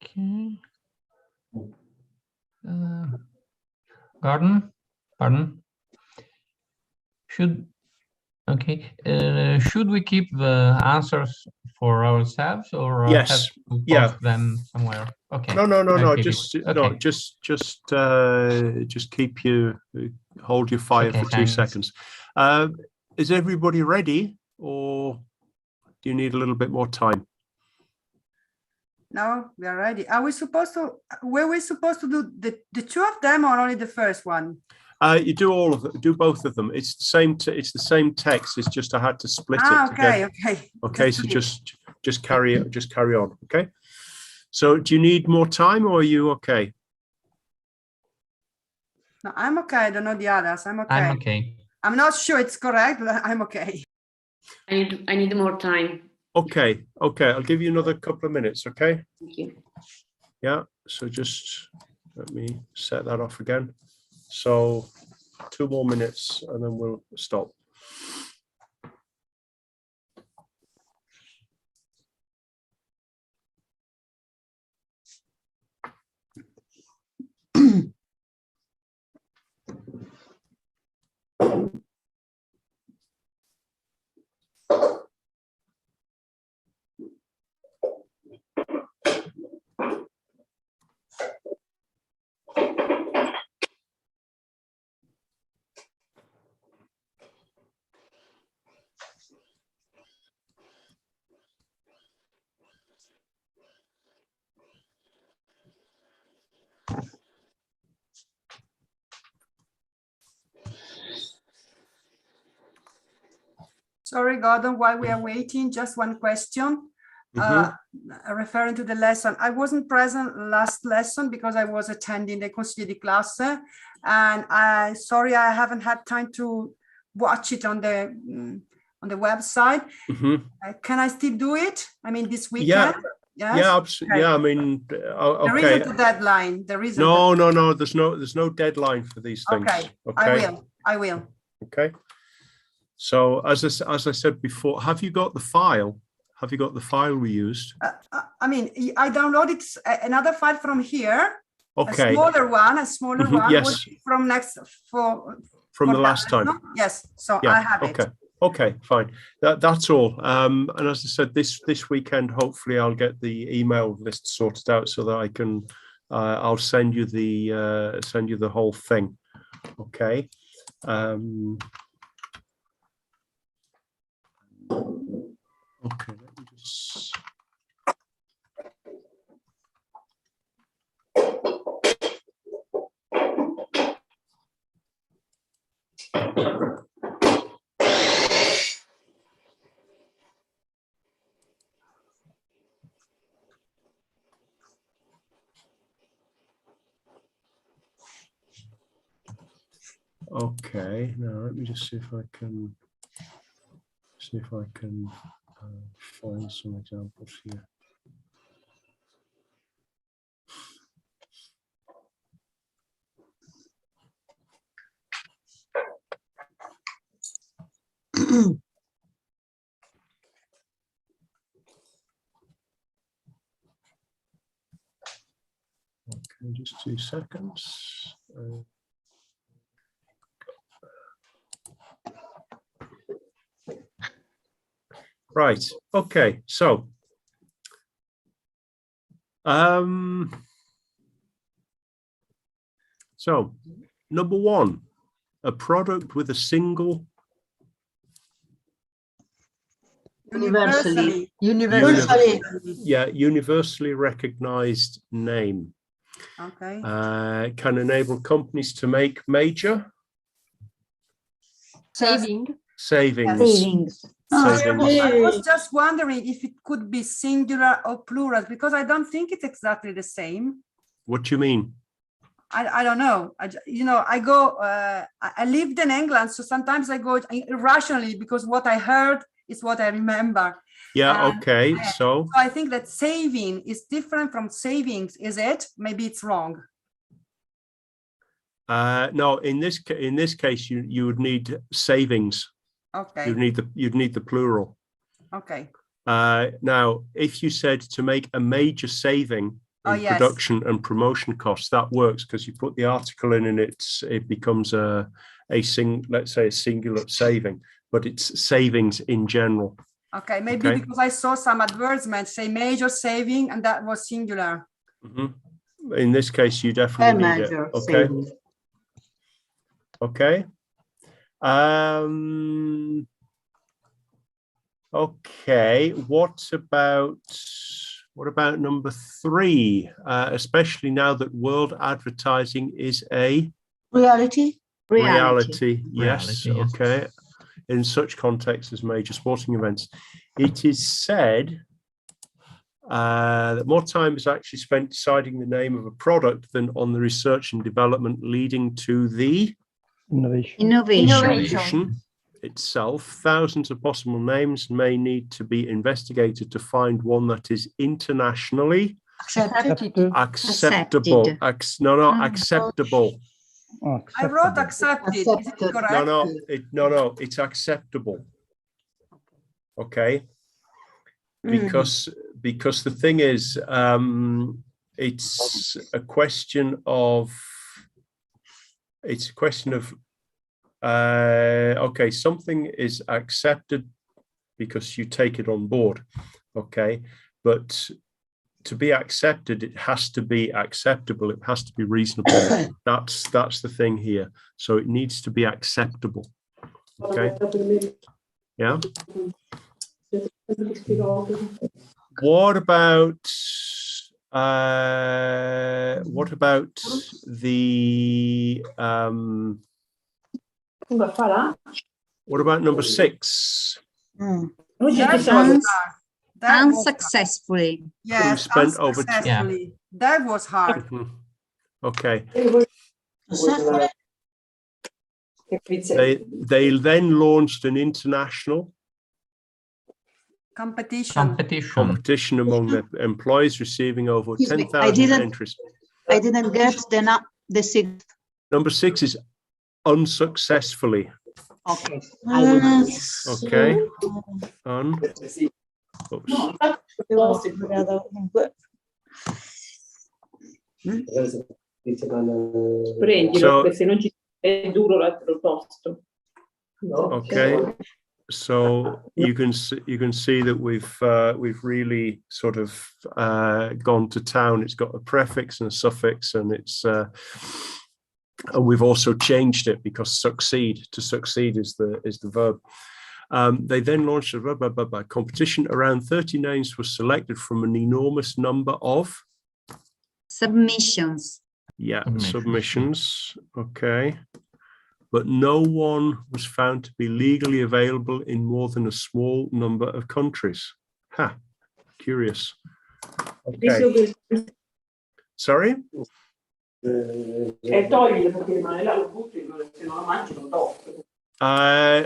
Okay. Gordon, pardon. Should we keep the answers for ourselves or have Yes. to post Yeah. them somewhere? Okay. No. I'll keep Just it. no. Okay. Just keep hold your fire Okay, for 2 thanks. seconds. Is everybody ready, or do you need a little bit more time? No, we are ready. Are we supposed to? Were we supposed to do the two of them or only the first one? You do all of them. Do both of them. It's the same. It's the same text. It's just I had to split it. Okay. Okay. So just carry on. Okay. So do you need more time, or are you okay? No, I'm okay. I don't know the others. I'm okay. I'm okay. I'm not sure it's correct, but I'm okay. I need more time. Okay. I'll give you another couple of minutes. Okay. Thank you. Yeah. So just let me set that off again. So 2 more minutes and then we'll stop. Sorry, Gordon, while we are waiting, just one question. Referring to the lesson, I wasn't present last lesson because I was attending the Consiglio di Classe, and I haven't had time to watch it on the website. Can I still do it? I mean, this weekend? Yeah. Yes? Yeah, absolutely. Okay. Yeah, I mean, There okay. isn't a deadline. There isn't. No. There's no deadline for these things. Okay. I will. Okay. So as I said before, have you got the file? Have you got the file we used? I mean, I downloaded another file from here. Okay. A smaller one. Yes. From the last time. No? Yes. So Yeah. I have it. Okay, fine. That's all. And as I said, this weekend, hopefully I'll get the email list sorted out so that I can, I'll send you the whole thing. Okay. Okay, let me just. Okay, now let me just see if I can find some examples here. Okay, just 2 seconds. Right. Okay. So, number 1, a product with a single Universally. universally recognized name. Okay. Can enable companies to make major Savings. I was just wondering if it could be singular or plural, because I don't think it's exactly the same. What do you mean? I don't know. I lived in England, so sometimes I go irrationally because what I heard is what I remember. Yeah. Okay. So I think that saving is different from savings. Is it? Maybe it's wrong. no. In this case, you would need savings. Okay. You'd need the plural. Okay. Now, if you said to make a major saving, Oh, in yes. production and promotion costs. That works because you put the article in and it becomes let's say a singular saving, but it's savings in general. Okay, maybe because I saw some advertisements say major saving and that was singular. Mm-hmm. In this case, you definitely need it. Okay. Saving. Okay. Okay. What about number 3? Especially now that world advertising is a reality. Yes. Okay. In such contexts as major sporting events, it is said that more time is actually spent deciding the name of a product than on the research and development leading to the innovation itself. Thousands of possible names may need to be investigated to find one that is internationally acceptable. Acceptable. Oh, I wrote accepted. Is it correct? No, it's acceptable. Okay. Because the thing is, it's a question of okay, something is accepted because you take it on board. Okay, but to be accepted, it has to be acceptable. It has to be reasonable. That's the thing here. So it needs to be acceptable. Okay. Yeah. What about the what about number 6? Unsuccessfully. Yes, spent unsuccessfully. That was hard. Okay. They then launched an international competition among the employees, receiving over 10,000 entries. I didn't get the 6th. Number 6 is unsuccessfully. Okay. Okay. Okay. So you can see that we've really sort of gone to town. It's got a prefix and a suffix, and and we've also changed it because to succeed is the verb. They then launched a competition. Around 30 names were selected from an enormous number of submissions. Yeah, submissions. Okay. But no one was found to be legally available in more than a small number of countries. Ha, curious. Okay. Sorry?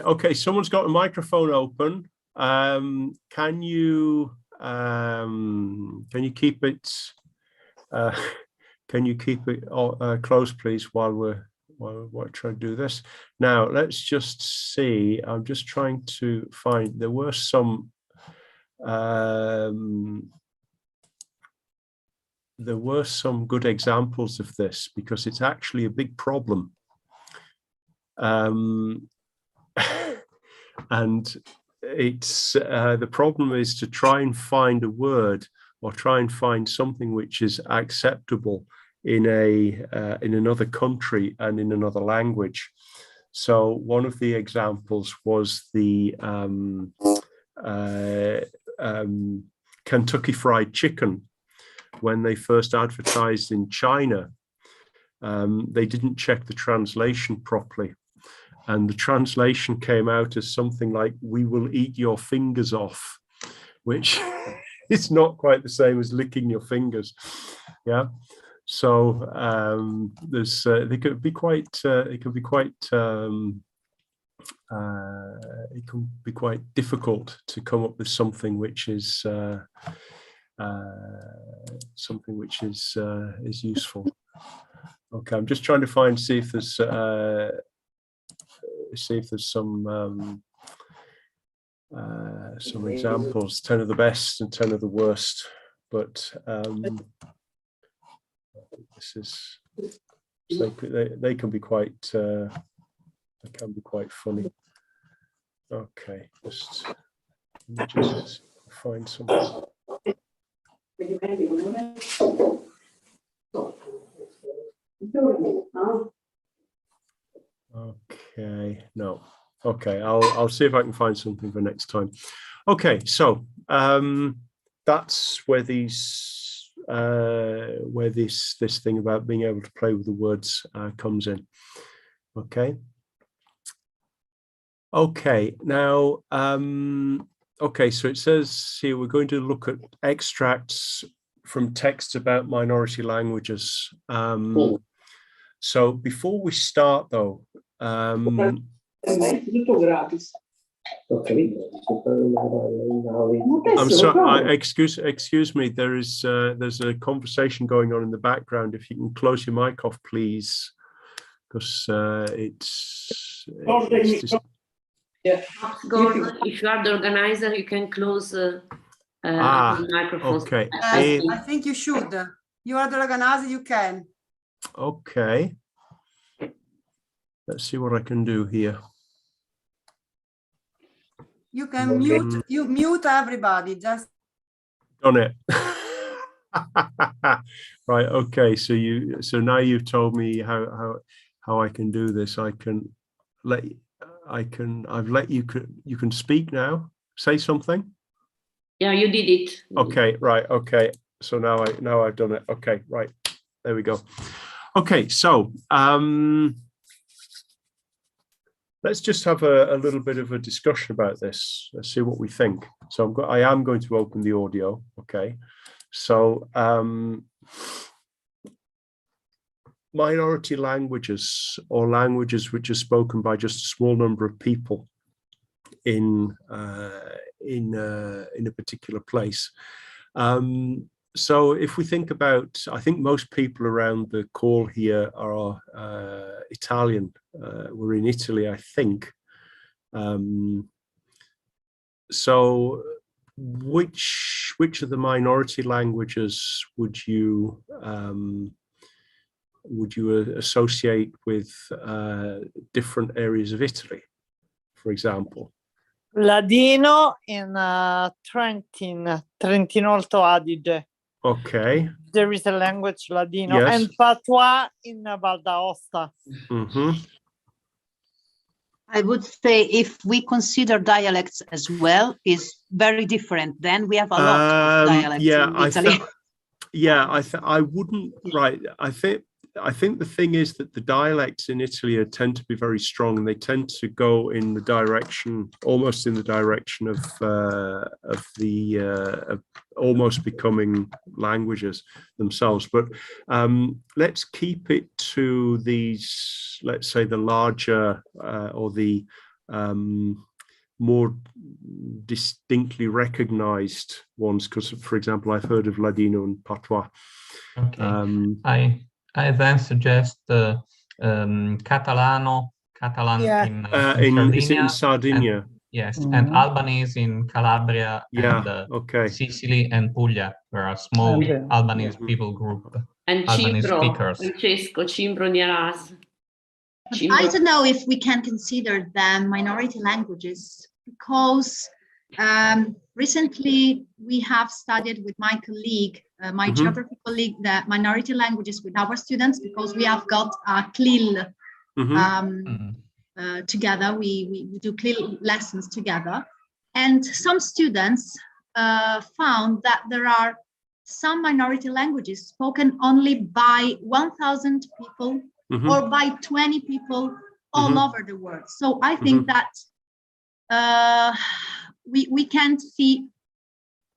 Okay, someone's got a microphone open. Can you keep it close, please, while we're trying to do this. Now, let's just see. I'm just trying to find, there were some good examples of this, because it's actually a big problem. And it's the problem is to try and find a word or try and find something which is acceptable in another country and in another language. So one of the examples was the Kentucky Fried Chicken. When they first advertised in China, they didn't check the translation properly. And the translation came out as something like, "We will eat your fingers off," which is not quite the same as licking your fingers. Yeah. So it can be quite difficult to come up with something which is useful. Okay, I'm just trying to see if there's some examples, 10 of the best and 10 of the worst, but This is they can be quite funny. Okay, just find something. Okay, no. Okay, I'll see if I can find something for next time. Okay, so that's where these where this thing about being able to play with the words comes in. Okay. Okay, now okay, so it says here we're going to look at extracts from texts about minority languages. So before we start though, I'm sorry, excuse me, there's a conversation going on in the background. If you can close your mic off, please, because it's just... Gordon, if you are the organizer, you can close the microphone. Okay. I think you should. You are the organizer, you can. Okay. Let's see what I can do here. You can mute everybody, just done it. Right, okay, so now you've told me how I can do this. I've let you can speak now. Say something. Yeah, you did it. Okay, right, okay. So now I've done it. Okay, right. There we go. Okay, so let's just have a little bit of a discussion about this. Let's see what we think. So I am going to open the audio. Okay, so minority languages, or languages which are spoken by just a small number of people in a particular place. So if we think about, I think most people around the call here are Italian. We're in Italy, I think. So which of the minority languages would you associate with different areas of Italy, for example? Ladino in Trentino Alto Adige. Okay. There is a language Ladino, yes. And Patois in Val d'Aosta. Mm-hmm. I would say if we consider dialects as well, is very different. Then we have a lot of dialects in Italy. I wouldn't. Right. I think the thing is that the dialects in Italy tend to be very strong, and they tend to go in the direction, almost in the direction of almost becoming languages themselves. But let's keep it to these, let's say, the larger or the more distinctly recognized ones, because, for example, I've heard of Ladino and Patois. Okay. I then suggest Catalan in Sardinia. In Sardinia? And, yes, and Albanese in Calabria and Sicily and Puglia, where are small Albanese people group. And Albanese Cimbro, speakers. Francesco, Cimbro near us. I don't know if we can consider them minority languages, because recently we have studied with my colleague, my geography colleague, the minority languages with our students, because we have got a CLIL together. We do CLIL lessons together. And some students found that there are some minority languages spoken only by 1,000 people or by 20 people all over the world. So I think that we can't see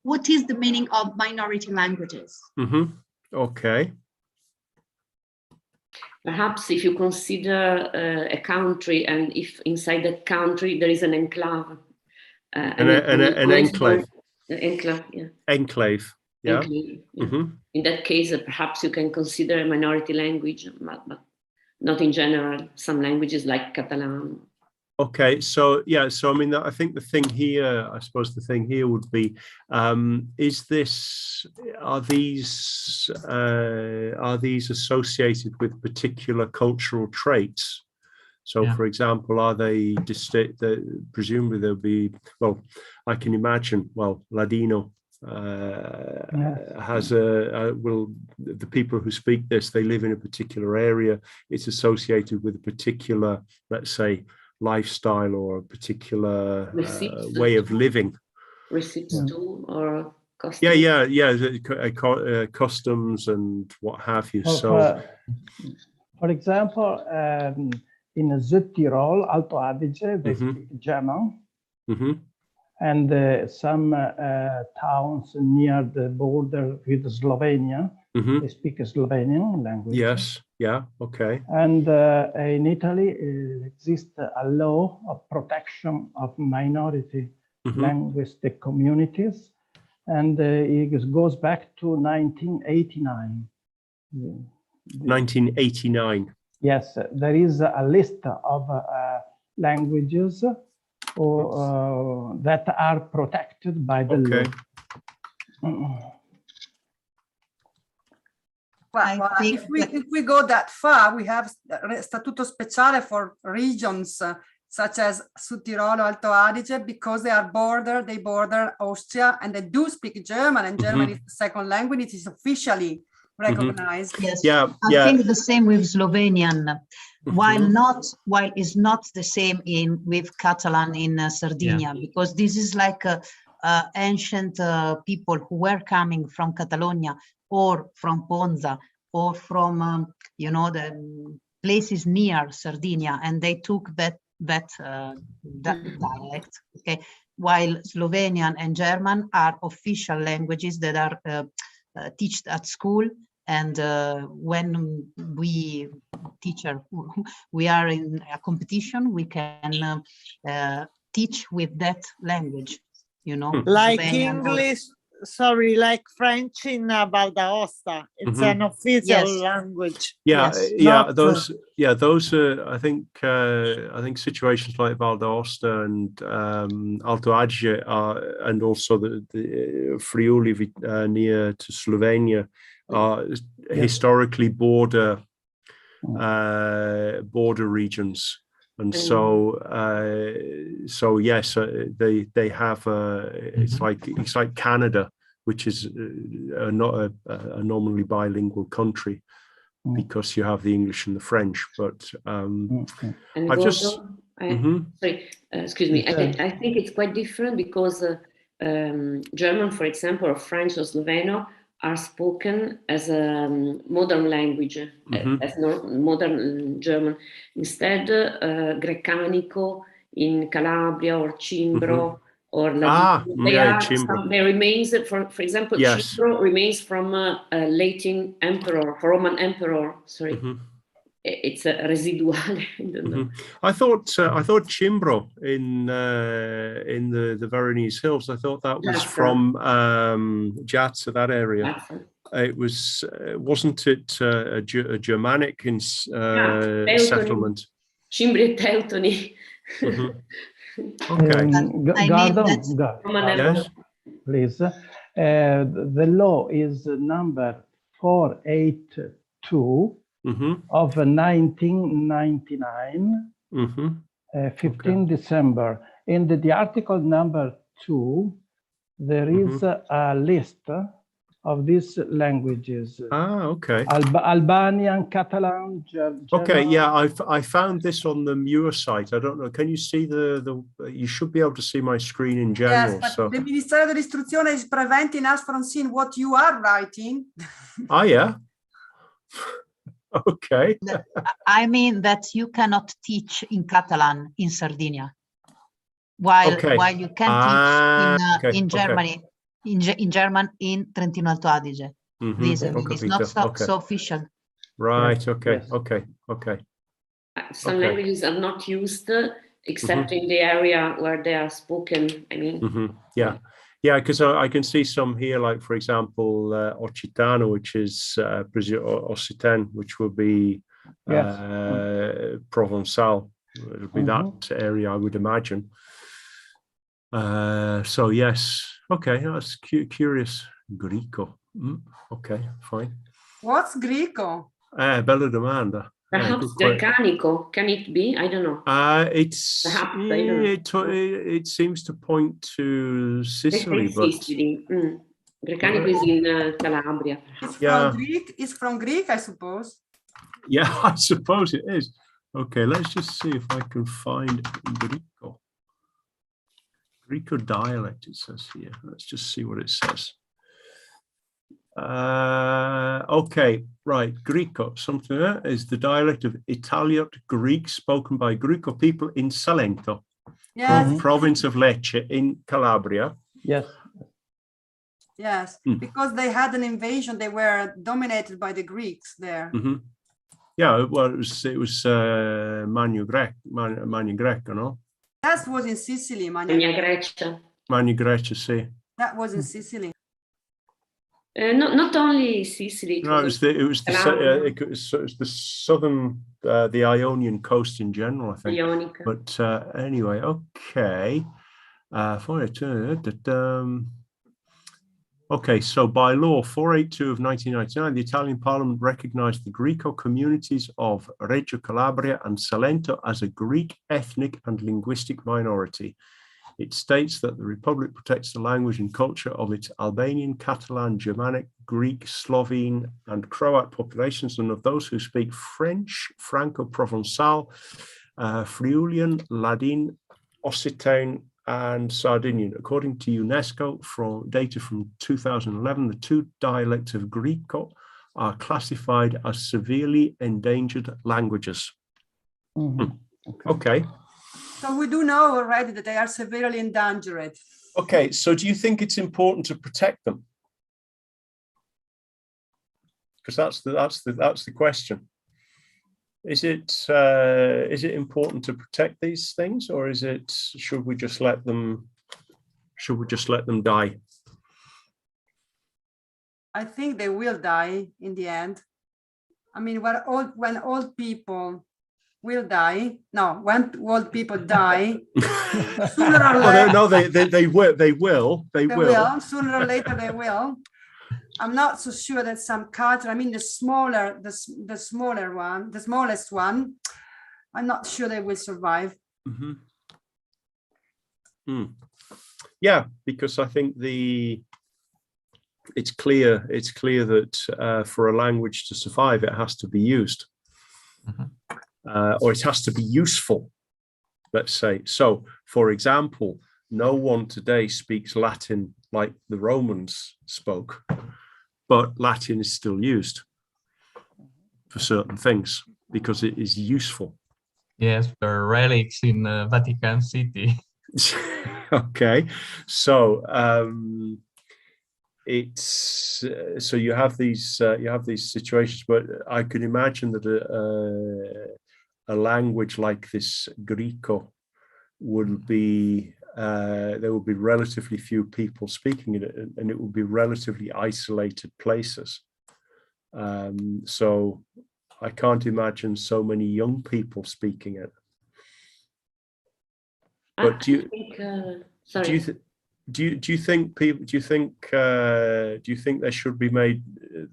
what is the meaning of minority languages. Okay. Perhaps if you consider a country, and if inside that country there is an enclave. An enclave. Enclave, yeah. Enclave, yeah. Enclave, yeah. In that case, perhaps you can consider a minority language, but not in general. Some languages like Catalan. Okay, so yeah, so I mean, I think the thing here, I suppose the thing here would be, are these associated with particular cultural traits? So, Yeah. for example, are they distinct? Presumably, there'll be. Well, I can imagine. Well, Ladino has the people who speak this. They live in a particular area. It's associated with a particular, let's say, lifestyle or a particular way of living. Receipts too, or customs? Customs and what have you. Well, So, for example, in Südtirol, Alto Adige, they speak German. And some towns near the border with Slovenia, they speak Slovenian language. Yes, yeah, okay. And in Italy, exists a law of protection of minority linguistic communities, and it goes back to 1989. 1989. Yes, there is a list of languages that are protected by the law. Well, if we go that far, we have Statuto Speciale for regions such as Südtirol, Alto Adige, because they border Austria, and they do speak German, and German is the second language. It is officially recognized. Yes, I think the same with Slovenian, while it's not the same with Catalan in Sardinia, because this is like ancient people who were coming from Catalonia or from Ponza or from the places near Sardinia, and they took that dialect. Okay, while Slovenian and German are official languages that are taught at school, and when we are in a competition, we can teach with that language. Like Slovenian English. Sorry, like French in Val d'Aosta. It's an official language. Those are, I think situations like Val d'Aosta and Alto Adige and also the Friuli near to Slovenia are historically border regions. And so yes, they have it's like Canada, which is not a normally bilingual country, because you have the English and the French. But excuse me. I think it's quite different, because German, for example, or French or Sloveno are spoken as a modern language, as modern German. Instead, Grecanico in Calabria or Cimbro or they remains, for example, Cimbro remains from a Latin emperor, Roman emperor. Sorry. It's a residual. I don't know. I thought Cimbro in the Veronese Hills. I thought that was from Jazza, that area. It wasn't it a Germanic settlement? Cimbri Teutoni. Okay. Gordon, yes, please. The law is number 482. Of 1999, 15 December. In the article number 2, there is a list of these languages. Okay. Albanian, Catalan, German. Okay, yeah, I found this on the Muir site. I don't know. Can you see you should be able to see my screen in general. Yes, but the Ministero dell'Istruzione is preventing us from seeing what you are writing. Oh, yeah. Okay. I mean that you cannot teach in Catalan in Sardinia, while you can teach in Germany, in German in Trentino Alto Adige. This is not so official. Right. Okay. Yes. Okay. Some languages are not used except in the area where they are spoken. I mean. Yeah, because I can see some here, like, for example, Occitano, which is Occitan, which will be Provençal. It'll be that area, I would imagine. So yes, okay, that's curious. Greco. Okay, fine. What's Greco? Bella domanda. Perhaps Gercanico, can it be? I don't know. It's perhaps, I don't know. It seems to point to Sicily, but Sicily. Gercanico is in Calabria. It's from Greek, I suppose. Yeah, I suppose it is. Okay, let's just see if I can find Greco. Greco dialect, it says here. Let's just see what it says. Okay, right. Greco, something like that, is the dialect of Italiot Greek spoken by Greco people in Salento, province of Lecce in Calabria. Yes. Yes, because they had an invasion. They were dominated by the Greeks there. Yeah, well, it was Magno Greco, no? That was in Sicily, Magna Grecia. Magna Grecia, sì. That was in Sicily. Not only Sicily. No, it was the southern, the Ionian coast in general, I think. Ionica. But anyway, okay. Okay, so by law 482 of 1999, the Italian Parliament recognized the Greco communities of Reggio Calabria and Salento as a Greek ethnic and linguistic minority. It states that the Republic protects the language and culture of its Albanian, Catalan, Germanic, Greek, Slovene, and Croat populations, and of those who speak French, Franco-Provençal, Friulian, Ladin, Occitane, and Sardinian. According to UNESCO, from data from 2011, the two dialects of Greco are classified as severely endangered languages. Okay. So we do know already that they are severely endangered. Okay, so do you think it's important to protect them? Because that's the question. Is it important to protect these things, or should we just let them die? I think they will die in the end. I mean, when old people will die. No, when old people die, sooner or later. No, they will. Sooner or later they will. I'm not so sure that some culture, I mean the smallest one, I'm not sure they will survive. Yeah, because I think it's clear that for a language to survive, it has to be used. Or it has to be useful, let's say. So, for example, no one today speaks Latin like the Romans spoke, but Latin is still used for certain things because it is useful. Yes, there are relics in Vatican City. Okay, so so you have these situations, but I could imagine that a language like this Greco would be there would be relatively few people speaking it, and it would be relatively isolated places. So I can't imagine so many young people speaking it. But do you think there should be made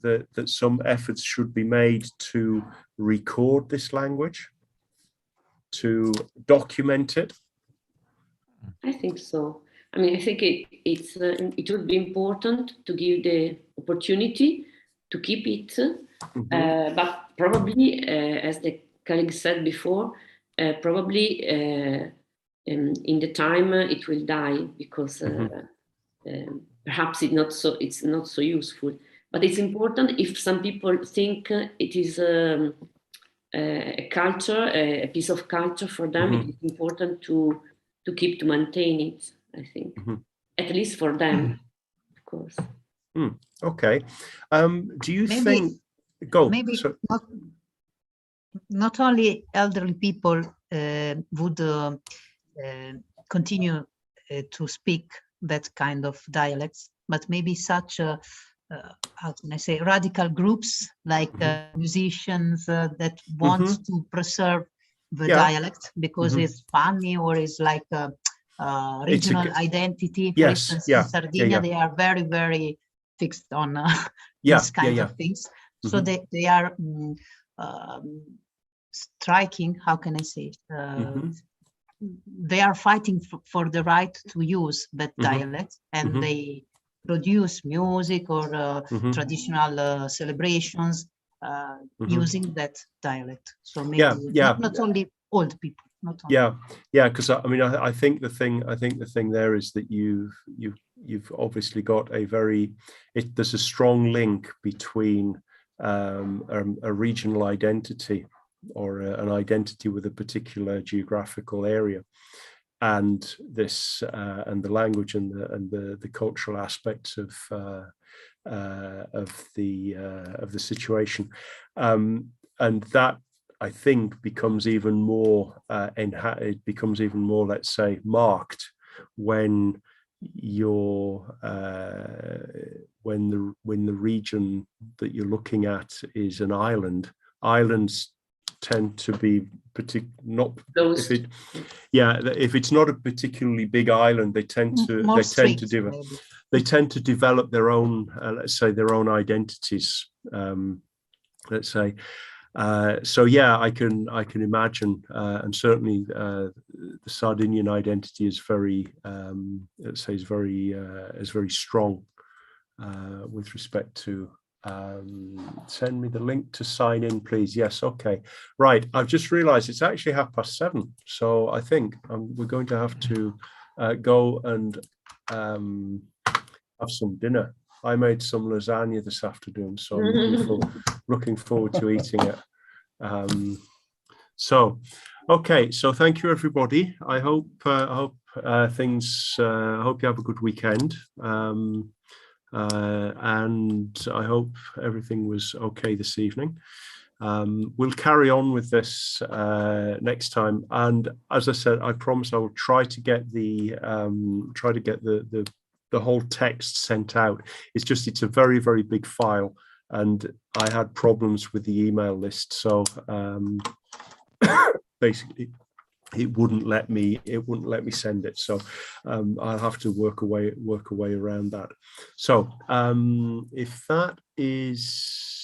that some efforts should be made to record this language, to document it? I think so. I mean, I think it would be important to give the opportunity to keep it, but probably, as the colleague said before, probably in the time it will die because perhaps it's not so useful. But it's important if some people think it is a culture, a piece of culture for them. It is important to maintain it, I think, at least for them, of course. Okay. Do you think? Go. Maybe not only elderly people would continue to speak that kind of dialects, but maybe such how can I say, radical groups like musicians that want to preserve the Yeah. dialect because Mhm. it's funny or it's like a regional identity. For Yes, instance, yeah, in Sardinia, yeah. they are very, very fixed on Yeah, these kinds yeah. of things. So Mhm. they are striking, how can I say? Mhm. They are fighting for the right to use that Mhm. dialect, and Mhm. they produce music or Mhm. traditional celebrations Mhm. using that dialect. So maybe Yeah. not only old people, not only. Yeah, because I mean, I think the thing there is that you've obviously got a there's a strong link between a regional identity or an identity with a particular geographical area and this and the language and the cultural aspects of the situation, and that I think becomes even more it becomes even more, let's say, marked when you're when the region that you're looking at is an island. Islands tend to be not Those, if it's not a particularly big island, they tend to develop their own let's say their own identities, let's say. So yeah, I can imagine, and certainly the Sardinian identity is very, let's say, is very strong with respect to. Send me the link to sign in, please. Yes, okay, right. I've just realised it's actually 7:30, so I think we're going to have to go and have some dinner. I made some lasagna this afternoon, so I'm looking forward to eating it. So, okay, so thank you, everybody. I hope things. I hope you have a good weekend, and I hope everything was okay this evening. We'll carry on with this next time, and as I said, I promise I will try to get the whole text sent out. It's a very, very big file, and I had problems with the email list, so basically it wouldn't let me send it, so I'll have to work a way around that. So if that is